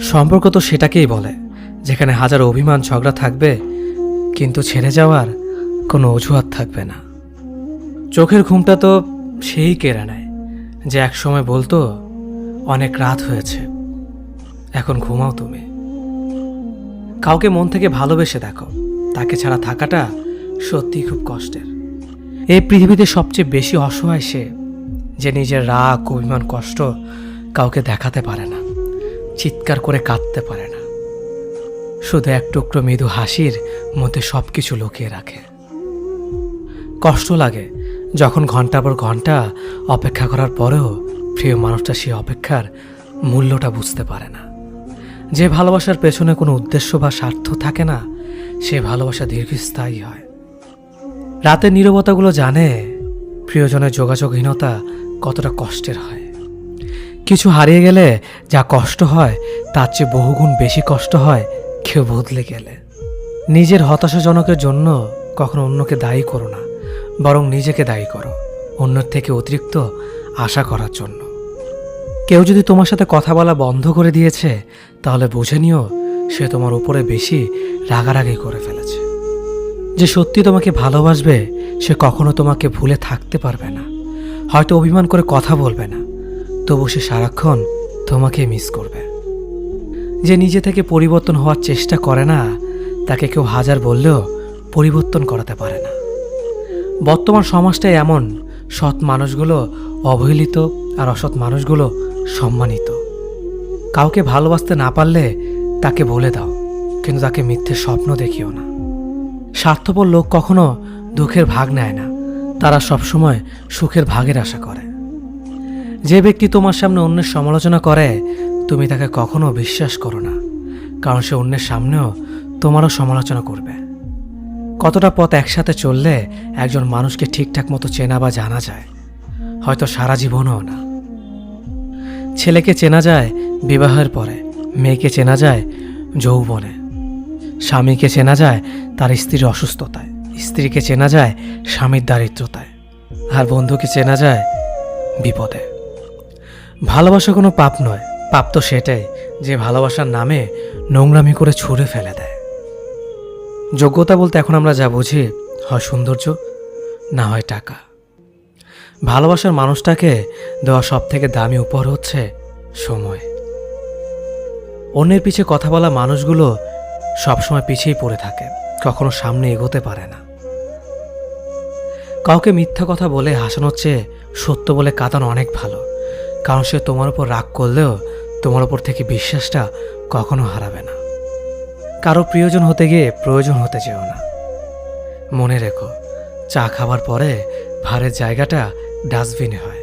সম্পর্ক তো সেটাকেই বলে যেখানে হাজার অভিমান ঝগড়া থাকবে, কিন্তু ছেড়ে যাওয়ার কোনো অজুহাত থাকবে না। চোখের ঘুমটা তো সেই কেড়ে নেয় যে এক সময় বলতো অনেক রাত হয়েছে, এখন ঘুমাও তুমি। কাউকে মন থেকে ভালোবেসে দেখো, তাকে ছাড়া থাকাটা সত্যিই খুব কষ্টের। এই পৃথিবীতে সবচেয়ে বেশি অসহায় সে, যে নিজের রাগ, অভিমান, কষ্ট কাউকে দেখাতে পারে না, চিৎকার করে কাঁদতে পারে না, শুধু এক টুকরো মৃদু হাসির মধ্যে সব কিছু লুকিয়ে রাখে। কষ্ট লাগে যখন ঘন্টার পর ঘন্টা অপেক্ষা করার পরেও প্রিয় মানুষটা সেই অপেক্ষার মূল্যটা বুঝতে পারে না। যে ভালোবাসার পেছনে কোনো উদ্দেশ্য বা স্বার্থ থাকে না, সে ভালোবাসা দীর্ঘস্থায়ী হয়। রাতের নীরবতাগুলো জানে প্রিয়জনের যোগাযোগহীনতা কতটা কষ্টের হয়। কিছু হারিয়ে গেলে যা কষ্ট হয় তার চেয়ে বহুগুণ বেশি কষ্ট হয় কেউ বদলে গেলে। নিজের হতাশাজনকের জন্য কখনো অন্যকে দায়ী করো না, বরং নিজেকে দায়ী করো অন্যের থেকে অতিরিক্ত আশা করার জন্য। কেউ যদি তোমার সাথে কথা বলা বন্ধ করে দিয়েছে, তাহলে বুঝে নিও সে তোমার উপরে বেশি রাগারাগি করে ফেলেছে। যে সত্যি তোমাকে ভালোবাসবে সে কখনো তোমাকে ভুলে থাকতে পারবে না। হয়তো অভিমান করে কথা বলবে না, তবু সে সারাক্ষণ তোমাকে মিস করবে। যে নিজে থেকে পরিবর্তন হওয়ার চেষ্টা করে না, তাকে কেউ হাজার বললেও পরিবর্তন করাতে পারে না। বর্তমান সমাজটাই এমন, সৎ মানুষগুলো অবহেলিত আর অসৎ মানুষগুলো সম্মানিত। কাউকে ভালোবাসতে না পারলে তাকে বলে দাও, কিন্তু তাকে মিথ্যে স্বপ্ন দেখিও না। স্বার্থপর লোক কখনো দুঃখের ভাগ নেয় না, তারা সবসময় সুখের ভাগের আশা করে। যে ব্যক্তি তোমার সামনে অন্যের সমালোচনা করে, তুমি তাকে কখনো বিশ্বাস করো না, কারণ সে অন্যের সামনেও তোমারও সমালোচনা করবে। কতটা পথ একসাথে চললে একজন মানুষকে ঠিকঠাক মতো চেনা বা জানা যায়, হয়তো সারা জীবনও না। ছেলেকে চেনা যায় বিবাহের পরে, মেয়েকে চেনা যায় যৌবনে, স্বামীকে চেনা যায় তার স্ত্রীর অসুস্থতায়, স্ত্রীকে চেনা যায় স্বামীর দারিদ্রতায়, আর বন্ধুকে চেনা যায় বিপদে। ভালোবাসা কোনো পাপ নয়, পাপ তো সেটাই যে ভালোবাসার নামে নোংরামি করে ছুঁড়ে ফেলে দেয়। যোগ্যতা বলতে এখন আমরা যা বুঝি, হয় সৌন্দর্য, না হয় টাকা। ভালোবাসার মানুষটাকে দেওয়া সব থেকে দামি উপহার হচ্ছে সময়। অন্যের পিছে কথা বলা মানুষগুলো সবসময় পিছিয়েই পড়ে থাকে, কখনো সামনে এগোতে পারে না। কাউকে মিথ্যা কথা বলে হাসানোর চেয়ে সত্য বলে কাঁদানো অনেক ভালো, কারণ সে তোমার উপর রাগ করলেও তোমার উপর থেকে বিশ্বাসটা কখনো হারাবে না। কারো প্রিয়জন হতে গিয়ে প্রয়োজন হতে যেও না। মনে রেখো, চা খাবার পরে ভারের জায়গাটা ডাস্টবিনে হয়।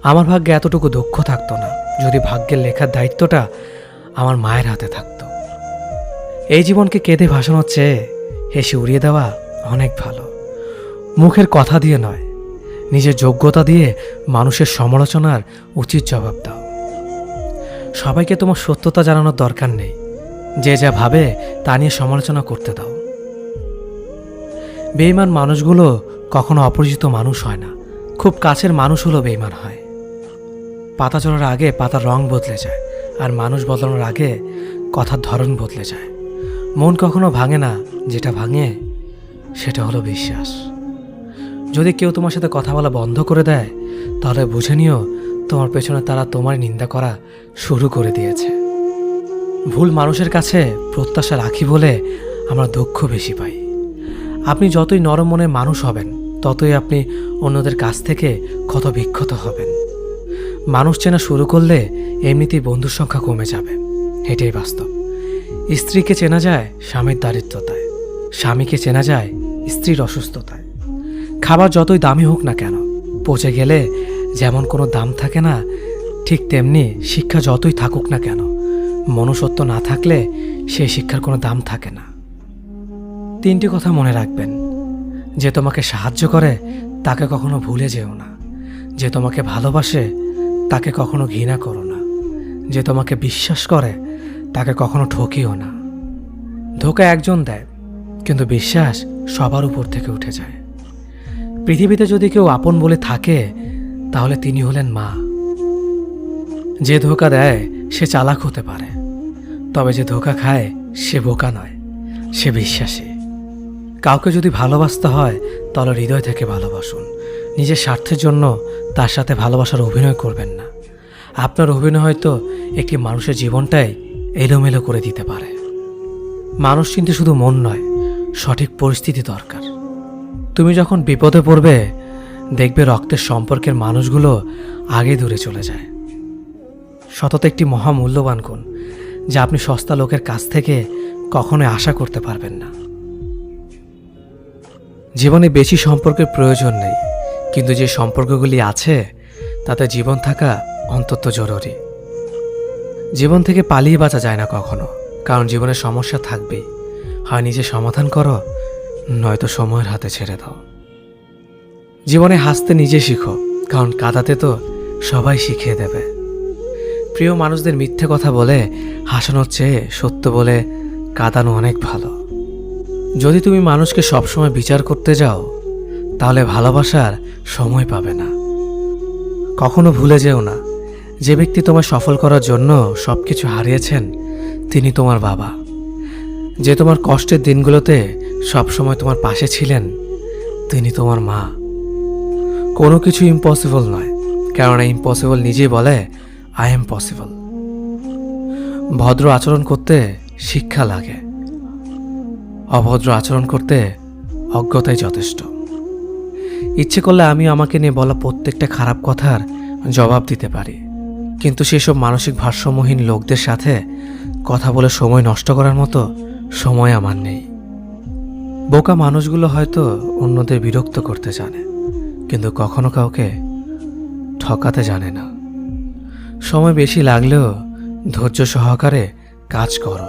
আমার ভাগ্যে এতটুকু দুঃখ থাকতো না যদি ভাগ্যের লেখার দায়িত্বটা আমার মায়ের হাতে থাকতো। এই জীবনকে কেঁদে ভাসানোর চেয়ে হেসে উড়িয়ে দেওয়া অনেক ভালো। মুখের কথা দিয়ে নয়, নিজের যোগ্যতা দিয়ে মানুষের সমালোচনার উচিত জবাব দাও। সবাইকে তোমার সত্যতা জানানোর দরকার নেই, যে যা ভাবে তা নিয়ে সমালোচনা করতে দাও। বেঈমান মানুষগুলো কখনো অপরিচিত মানুষ হয় না, খুব কাছের মানুষ হলো বেঈমান হয়। পাতা ঝরার আগে পাতার রং বদলে যায়, আর মানুষ বদলানোর আগে কথার ধরন বদলে যায়। মন কখনো ভাঙে না, যেটা ভাঙে সেটা হলো বিশ্বাস। যদি কেউ তোমার সাথে কথা বলা বন্ধ করে দেয়, তাহলে বুঝে নিও তোমার পেছনে তারা তোমার নিন্দা করা শুরু করে দিয়েছে। ভুল মানুষের কাছে প্রত্যাশা রাখি বলে আমরা দুঃখ বেশি পাই। আপনি যতই নরম মনের মানুষ হবেন, ততই আপনি অন্যদের কাছ থেকে ক্ষত বিক্ষত হবেন। মানুষ চেনা শুরু করলে এমনিতেই বন্ধুর সংখ্যা কমে যাবে, এটাই বাস্তব। স্ত্রীকে চেনা যায় স্বামীর দারিদ্রতায়, স্বামীকে চেনা যায় স্ত্রীর অসুস্থতায়। খাবার যতই দামি হোক না কেন, পচে গেলে যেমন কোনো দাম থাকে না, ঠিক তেমনি শিক্ষা যতই থাকুক না কেন, মনুষ্যত্ব না থাকলে সেই শিক্ষার কোনো দাম থাকে না। 3টি কথা মনে রাখবেন: যে তোমাকে সাহায্য করে তাকে কখনো ভুলে যেও না, যে তোমাকে ভালোবাসে তাকে কখনো ঘৃণা করো না, যে তোমাকে বিশ্বাস করে তাকে কখনো ঠকিও না। ধোঁকা একজন দেয়, কিন্তু বিশ্বাস সবার উপর থেকে উঠে যায়। পৃথিবীতে যদি কেউ আপন বলে থাকে, তাহলে তিনি হলেন মা। যে ধোঁকা দেয় সে চালাক হতে পারে, তবে যে ধোঁকা খায় সে বোকা নয়, সে বিশ্বাসী। কাউকে যদি ভালোবাসতে হয় তাহলে হৃদয় থেকে ভালোবাসুন। নিজের স্বার্থের জন্য তার সাথে ভালোবাসার অভিনয় করবেন না। আপনার অভিনয় হয়তো একটি মানুষের জীবনটাই এলোমেলো করে দিতে পারে। মানুষ চিনতে শুধু মন নয়, সঠিক পরিস্থিতি দরকার। তুমি যখন বিপদে পড়বে, দেখবে রক্তের সম্পর্কের মানুষগুলো আগে দূরে চলে যায়। সততা একটি মহামূল্যবান গুণ, যা আপনি সস্তা লোকের কাছ থেকে কখনোই আশা করতে পারবেন না। জীবনে বেশি সম্পর্কের প্রয়োজন নেই, কিন্তু যে সম্পর্কগুলি আছে তাতে জীবন থাকা অন্তত জরুরি। জীবন থেকে পালিয়ে বাঁচা যায় না কখনো, কারণ জীবনের সমস্যা থাকবেই। হয় নিজে সমাধান করো, নয়তো সময়ের হাতে ছেড়ে দাও। জীবনে হাসতে নিজে শিখো, কারণ কাঁদাতে তো সবাই শিখিয়ে দেবে। প্রিয় মানুষদের মিথ্যে কথা বলে হাসানোর চেয়ে সত্য বলে কাঁদানো অনেক ভালো। যদি তুমি মানুষকে সবসময় বিচার করতে যাও, তাহলে ভালোবাসার সময় পাবে না। কখনো ভুলে যেও না, যে ব্যক্তি তোমায় সফল করার জন্য সবকিছু হারিয়েছেন, তিনি তোমার বাবা। যে তোমার কষ্টের দিনগুলোতে সবসময় তোমার পাশে ছিলেন, তিনি তোমার মা। কোনো কিছু ইম্পসিবল নয়, কেননা ইম্পসিবল নিজেই বলে আই এম পসিবল। ভদ্র আচরণ করতে শিক্ষা লাগে, অভদ্র আচরণ করতে অজ্ঞতাই যথেষ্ট। ইচ্ছে করলে আমি আমাকে নিয়ে বলা প্রত্যেকটা খারাপ কথার জবাব দিতে পারি, কিন্তু সেসব মানসিক ভারসাম্যহীন লোকদের সাথে কথা বলে সময় নষ্ট করার মতো সময় আমার নেই। বোকা মানুষগুলো হয়তো অন্যদের বিরক্ত করতে জানে, কিন্তু কখনো কাউকে ঠকাতে জানে না। সময় বেশি লাগলেও ধৈর্য সহকারে কাজ করো,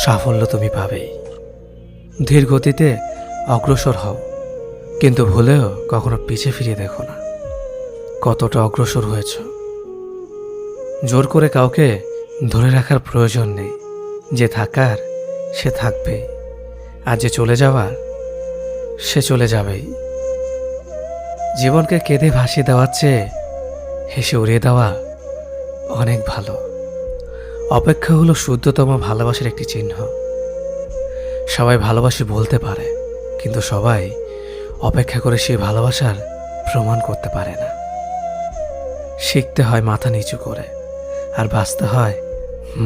সাফল্য তুমি পাবেই। ধীর গতিতে অগ্রসর হও, কিন্তু ভুলেও কখনো পিছে ফিরে দেখো না কতটা অগ্রসর হয়েছ। জোর করে কাউকে ধরে রাখার প্রয়োজন নেই। যে থাকার সে থাকবেই, আর যে চলে যাওয়ার সে চলে যাবেই। জীবনকে কেঁদে ভাসিয়ে দেওয়ার চেয়ে হেসে উড়িয়ে দেওয়া অনেক ভালো। অপেক্ষা হলো শুদ্ধতম ভালোবাসার একটি চিহ্ন। সবাই ভালোবাসি বলতে পারে, কিন্তু সবাই অপেক্ষা করে সেই ভালোবাসার প্রমাণ করতে পারে না। শিখতে হয় মাথা নিচু করে, আর বাঁচতে হয়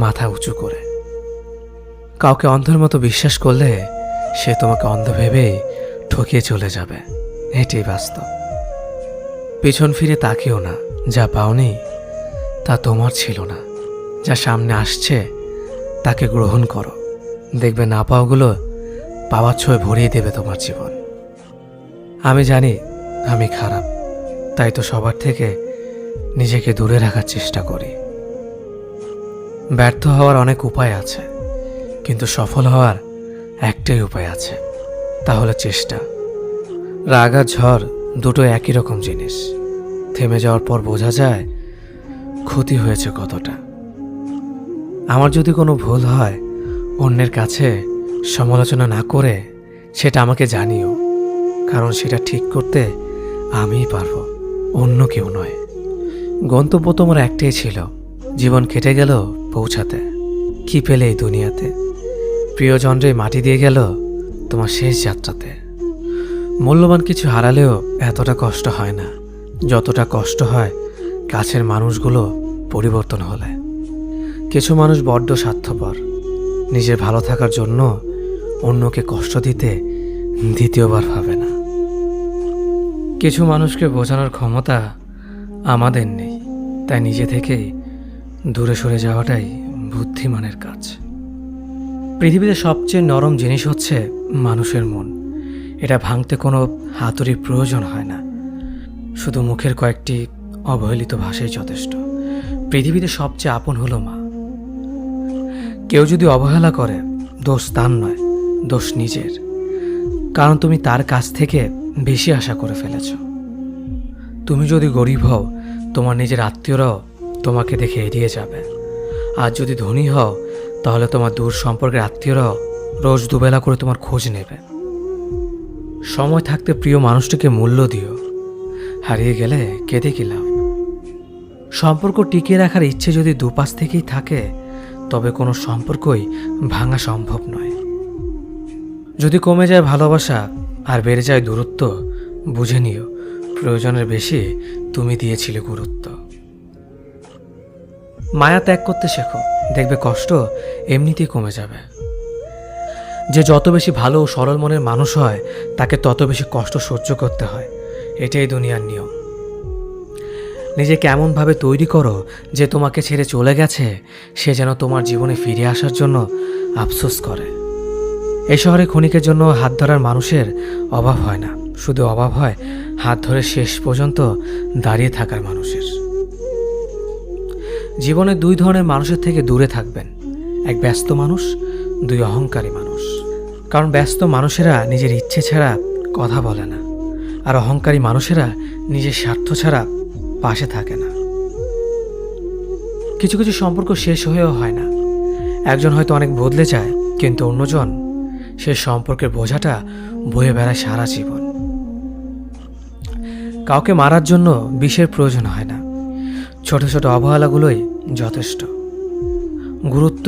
মাথা উঁচু করে। কাউকে অন্ধের মতো বিশ্বাস করলে সে তোমাকে অন্ধ ভেবেই ঠকিয়ে চলে যাবে, এটাই বাস্তব। পিছন ফিরে তাকিও না, যা পাওনি তা তোমার ছিল না। যা সামনে আসছে তাকে গ্রহণ করো, দেখবে না পাওয়াগুলো পাওয়ার ছোঁয় ভরিয়ে দেবে তোমার জীবন। আমি জানি আমি খারাপ, তাই তো সবার থেকে নিজেকে দূরে রাখার চেষ্টা করি। ব্যর্থ হওয়ার অনেক উপায় আছে, কিন্তু সফল হওয়ার একটাই উপায় আছে, তা হলো চেষ্টা। রাগ আর ঝড় দুটো একই রকম জিনিস। থেমে যাওয়ার পর বোঝা যায় ক্ষতি হয়েছে কতটা। আমার যদি কোনো ভুল হয়, অন্যের কাছে সমালোচনা না করে সেটা আমাকে জানিও, কারণ সেটা ঠিক করতে আমিই পারবো, অন্য কেউ নয়। গন্তব্য তোমার একটাই ছিল, জীবন কেটে গেল পৌঁছাতে। কি পেলে এই দুনিয়াতে? প্রিয়জনরে মাটি দিয়ে গেল তোমার শেষ যাত্রাতে। মূল্যবান কিছু হারালেও এতটা কষ্ট হয় না, যতটা কষ্ট হয় কাছের মানুষগুলো পরিবর্তন হলে। কিছু মানুষ বড্ড স্বার্থপর, নিজের ভালো থাকার জন্য অন্যকে কষ্ট দিতে দ্বিতীয়বার ভাবে না। কিছু মানুষকে বোঝানোর ক্ষমতা আমাদের নেই, তাই নিজে থেকেই দূরে সরে যাওয়াটাই বুদ্ধিমানের কাজ। পৃথিবীতে সবচেয়ে নরম জিনিস হচ্ছে মানুষের মন। এটা ভাঙতে কোনো হাতুড়ির প্রয়োজন হয় না, শুধু মুখের কয়েকটি অবহেলিত ভাষাই যথেষ্ট। পৃথিবীতে সবচেয়ে আপন হলো মা। কেউ যদি অবহেলা করে, দোষ তার নয়, দোষ নিজের, কারণ তুমি তার কাছ থেকে বেশি আশা করে ফেলেছ। তুমি যদি গরিব হও, তোমার নিজের আত্মীয়রাও তোমাকে দেখে এড়িয়ে যাবে। আর যদি ধনী হও, তাহলে তোমার দূর সম্পর্কের আত্মীয়রাও রোজ দুবেলা করে তোমার খোঁজ নেবে। সময় থাকতে প্রিয় মানুষটিকে মূল্য দিও, হারিয়ে গেলে কেঁদে কি লাভ? সম্পর্ক টিকিয়ে রাখার ইচ্ছে যদি দুপাশ থেকেই থাকে, তবে কোনো সম্পর্কই ভাঙা সম্ভব নয়। যদি কমে যায় ভালোবাসা আর বেড়ে যায় দূরত্ব, বুঝে নিও প্রয়োজনের বেশি তুমি দিয়েছিলে গুরুত্ব। মায়া ত্যাগ করতে শেখো, দেখবে কষ্ট এমনিতেই কমে যাবে। যে যত বেশি ভালো ও সরল মনের মানুষ হয় তাকে তত বেশি কষ্ট সহ্য করতে হয়, এটাই দুনিয়ার নিয়ম। নিজেকে এমনভাবে তৈরি করো যে তোমাকে ছেড়ে চলে গেছে সে যেন তোমার জীবনে ফিরে আসার জন্য আফসোস করে। এই শহরে ক্ষণিকের জন্য হাত ধরার মানুষের অভাব হয় না, শুধু অভাব হয় হাত ধরে শেষ পর্যন্ত দাঁড়িয়ে থাকার মানুষের। জীবনে দুই ধরনের মানুষের থেকে দূরে থাকবেন, এক ব্যস্ত মানুষ, দুই অহংকারী মানুষ। কারণ ব্যস্ত মানুষেরা নিজের ইচ্ছে ছাড়া কথা বলে না, আর অহংকারী মানুষেরা নিজের স্বার্থ ছাড়া পাশে থাকে না। কিছু কিছু সম্পর্ক শেষ হয়েও হয় না। একজন হয়তো অনেক বদলে যায়, কিন্তু অন্যজন সে সম্পর্কের বোঝাটা বয়ে বেড়ায় সারা জীবন। কাউকে মারার জন্য বিষের প্রয়োজন হয় না, ছোট ছোট অবহেলাগুলোই যথেষ্ট। গুরুত্ব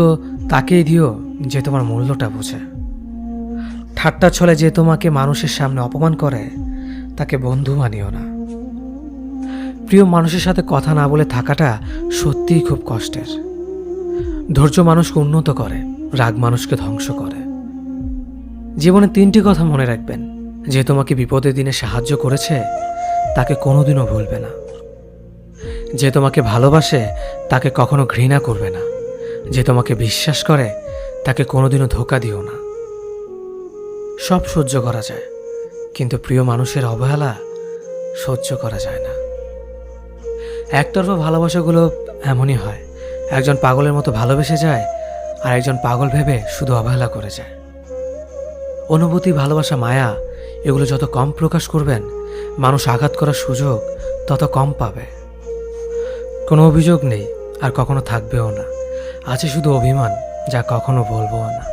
তাকেই দিও যে তোমার মূল্যটা বোঝে। ঠাট্টা ছলে যে তোমাকে মানুষের সামনে অপমান করে তাকে বন্ধু মানিও না। প্রিয় মানুষের সাথে কথা না বলে থাকাটা সত্যিই খুব কষ্টের। ধৈর্য মানুষকে উন্নত করে, রাগ মানুষকে ধ্বংস করে। জীবনে 3টি কথা মনে রাখবেন, যে তোমাকে বিপদের দিনে সাহায্য করেছে তাকে কোনোদিনও ভুলবে না। যে তোমাকে ভালোবাসে তাকে কখনো ঘৃণা করবে না। যে তোমাকে বিশ্বাস করে তাকে কোনোদিনও ধোঁকা দিও না। সব সহ্য করা যায়, কিন্তু প্রিয় মানুষের অবহেলা সহ্য করা যায় না। একতরফা ভালোবাসাগুলো এমনই হয়, একজন পাগলের মতো ভালোবেসে যায় আর একজন পাগল ভেবে শুধু অবহেলা করে যায়। অনুভূতি, ভালোবাসা, মায়া এগুলো যত কম প্রকাশ করবেন মানুষ আঘাত করার সুযোগ তত কম পাবে। কোনো অভিযোগ নেই আর কখনো থাকবেও না, আছে শুধু অভিমান, যা কখনো বলবো না।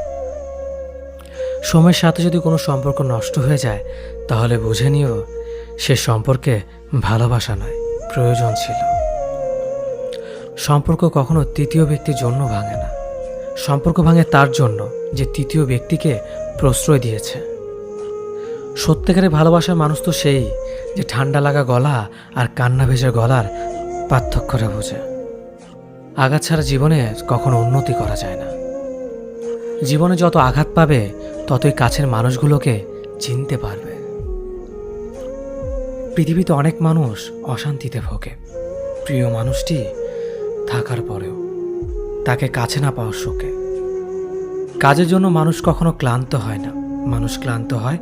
সময়ের সাথে যদি কোনো সম্পর্ক নষ্ট হয়ে যায় তাহলে বুঝে নিও সে সম্পর্কে ভালোবাসা নয়, প্রয়োজন ছিল। সম্পর্ক কখনো তৃতীয় ব্যক্তির জন্য ভাঙে না, সম্পর্ক ভাঙে তার জন্য যে তৃতীয় ব্যক্তিকে প্রশ্রয় দিয়েছে। সত্যিকারের ভালোবাসার মানুষ তো সেই যে ঠান্ডা লাগা গলা আর কান্না ভেজা গলার পার্থক্যটা বোঝে। আঘাত ছাড়া জীবনে কখনো উন্নতি করা যায় না। জীবনে যত আঘাত পাবে ততই কাছের মানুষগুলোকে চিনতে পারবে। পৃথিবীতে অনেক মানুষ অশান্তিতে ভোগে, প্রিয় মানুষটি থাকার পরেও তাকে কাছে না পাওয়ার শোকে। কাজের জন্য মানুষ কখনো ক্লান্ত হয় না, মানুষ ক্লান্ত হয়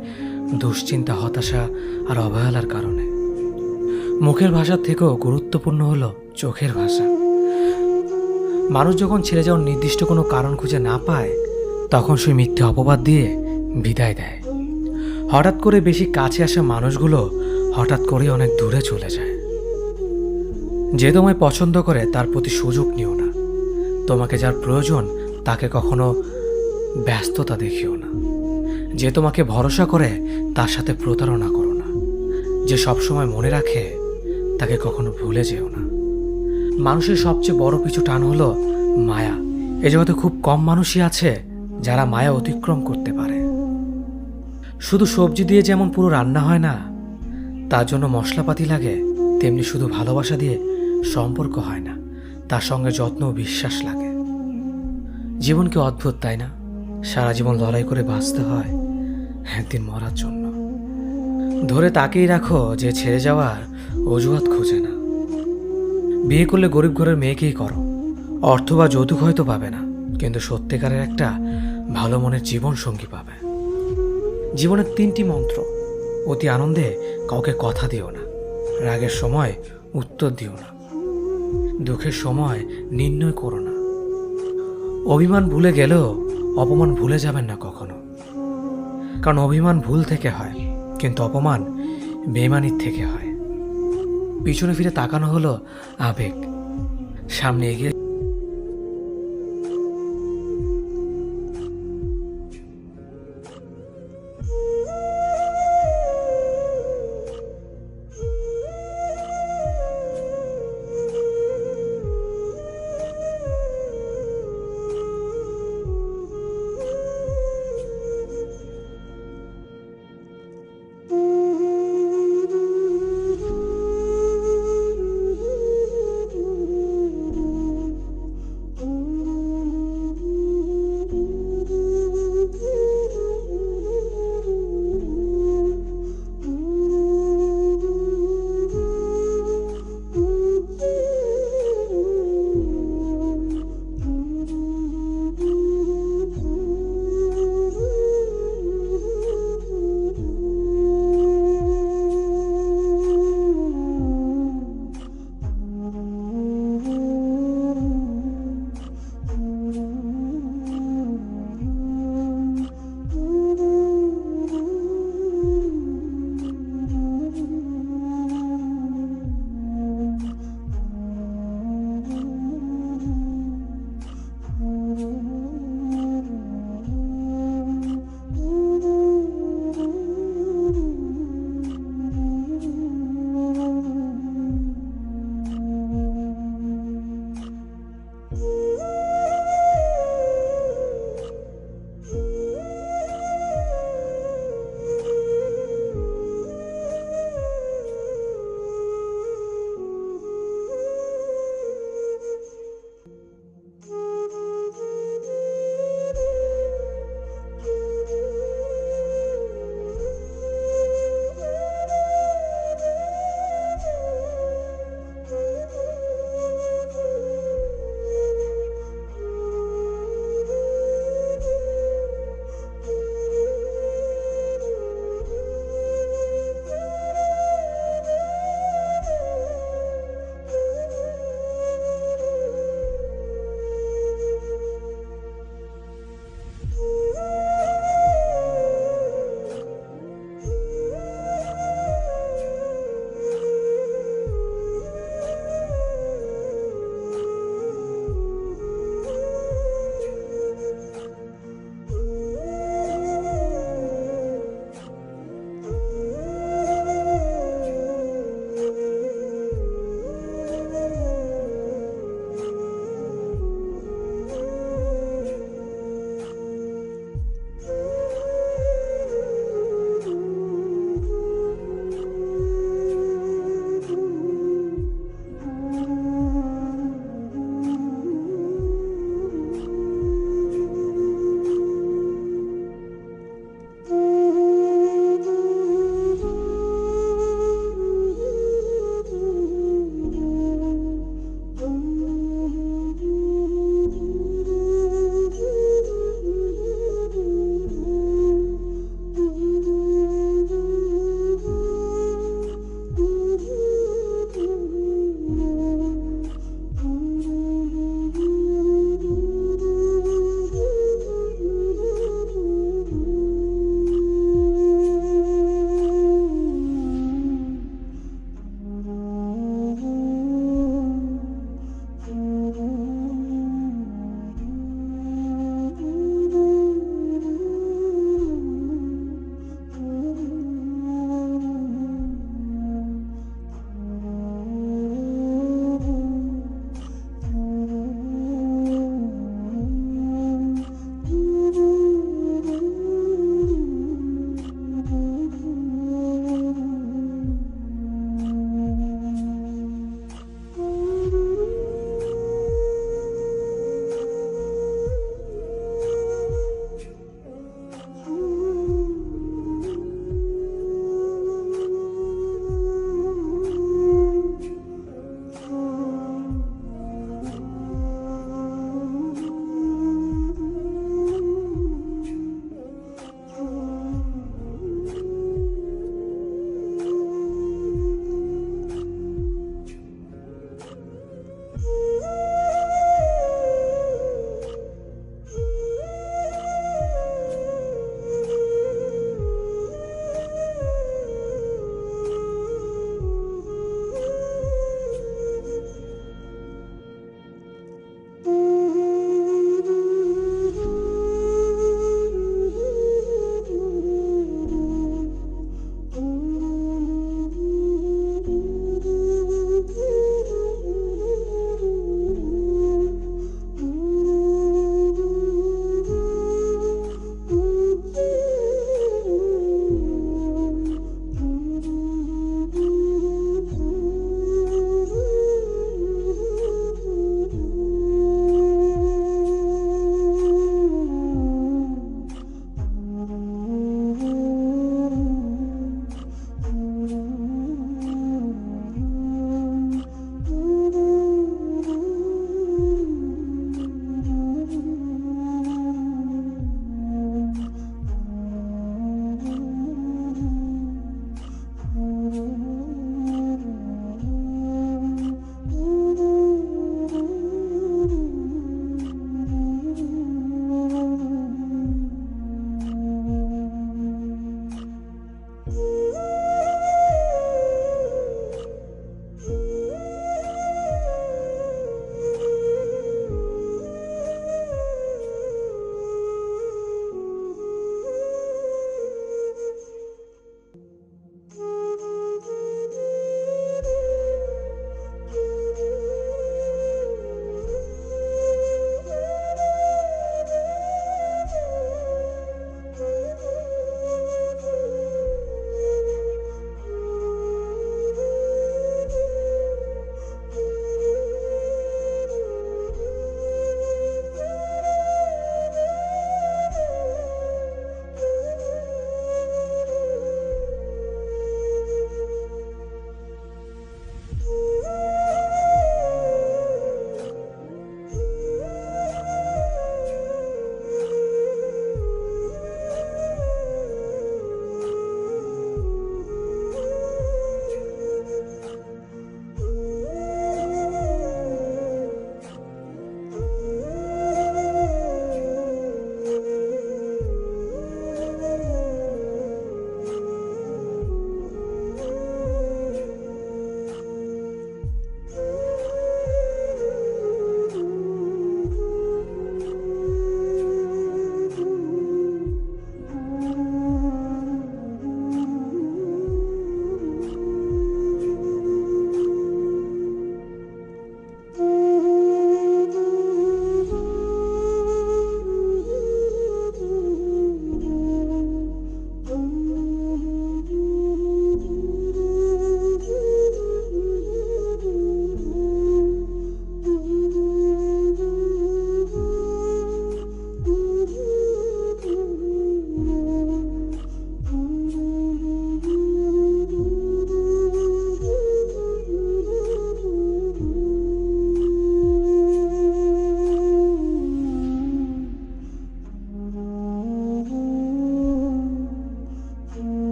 দুশ্চিন্তা, হতাশা আর অবহেলার কারণে। মুখের ভাষার থেকেও গুরুত্বপূর্ণ হলো চোখের ভাষা। মানুষ যখন ছেড়ে যাওয়ার নির্দিষ্ট কোনো কারণ খুঁজে না পায় তখন সে মিথ্যে অপবাদ দিয়ে বিদায় দেয়। হঠাৎ করে বেশি কাছে আসা মানুষগুলো হঠাৎ করে অনেক দূরে চলে যায়। যে তোমায় পছন্দ করে তার প্রতি সুযোগ নিও না। তোমাকে যার প্রয়োজন তাকে কখনো ব্যস্ততা দেখিও না। যে তোমাকে ভরসা করে তার সাথে প্রতারণা করো না। যে সবসময় মনে রাখে তাকে কখনো ভুলে যেও না। মানুষের সবচেয়ে বড় পিছু টান হলো মায়া। এই জগতে খুব কম মানুষই আছে যারা মায়া অতিক্রম করতে পারে। শুধু সবজি দিয়ে যেমন পুরো রান্না হয় না, তার জন্য মশলাপাতি লাগে, তেমনি শুধু ভালোবাসা দিয়ে সম্পর্ক হয় না, তার সঙ্গে যত্ন ও বিশ্বাস লাগে। জীবন কি অদ্ভুত, তাই না? সারা জীবন লড়াই করে বাঁচতে হয় একদিন মরার জন্য। ধরে তাকেই রাখো যে ছেড়ে যাওয়ার অজুহাত খোঁজে না। বিয়ে করলে গরিব ঘরের মেয়েকেই করো। অর্থ বা যৌতুক হয়তো পাবে না, কিন্তু সত্যিকারের একটা ভালো মনের জীবন সঙ্গী পাবে। জীবনের 3টি মন্ত্র: অতি আনন্দে কাউকে কথা দিও না, রাগের সময় উত্তর দিও না, দুঃখের সময় নির্ণয় করো না। অভিমান ভুলে গেলেও অপমান ভুলে যাবেন না কখনো, কারণ অভিমান ভুল থেকে হয়, কিন্তু অপমান বেইমানির থেকে হয়। পিছনে ফিরে তাকানো হলো আবেগ, সামনে এগিয়ে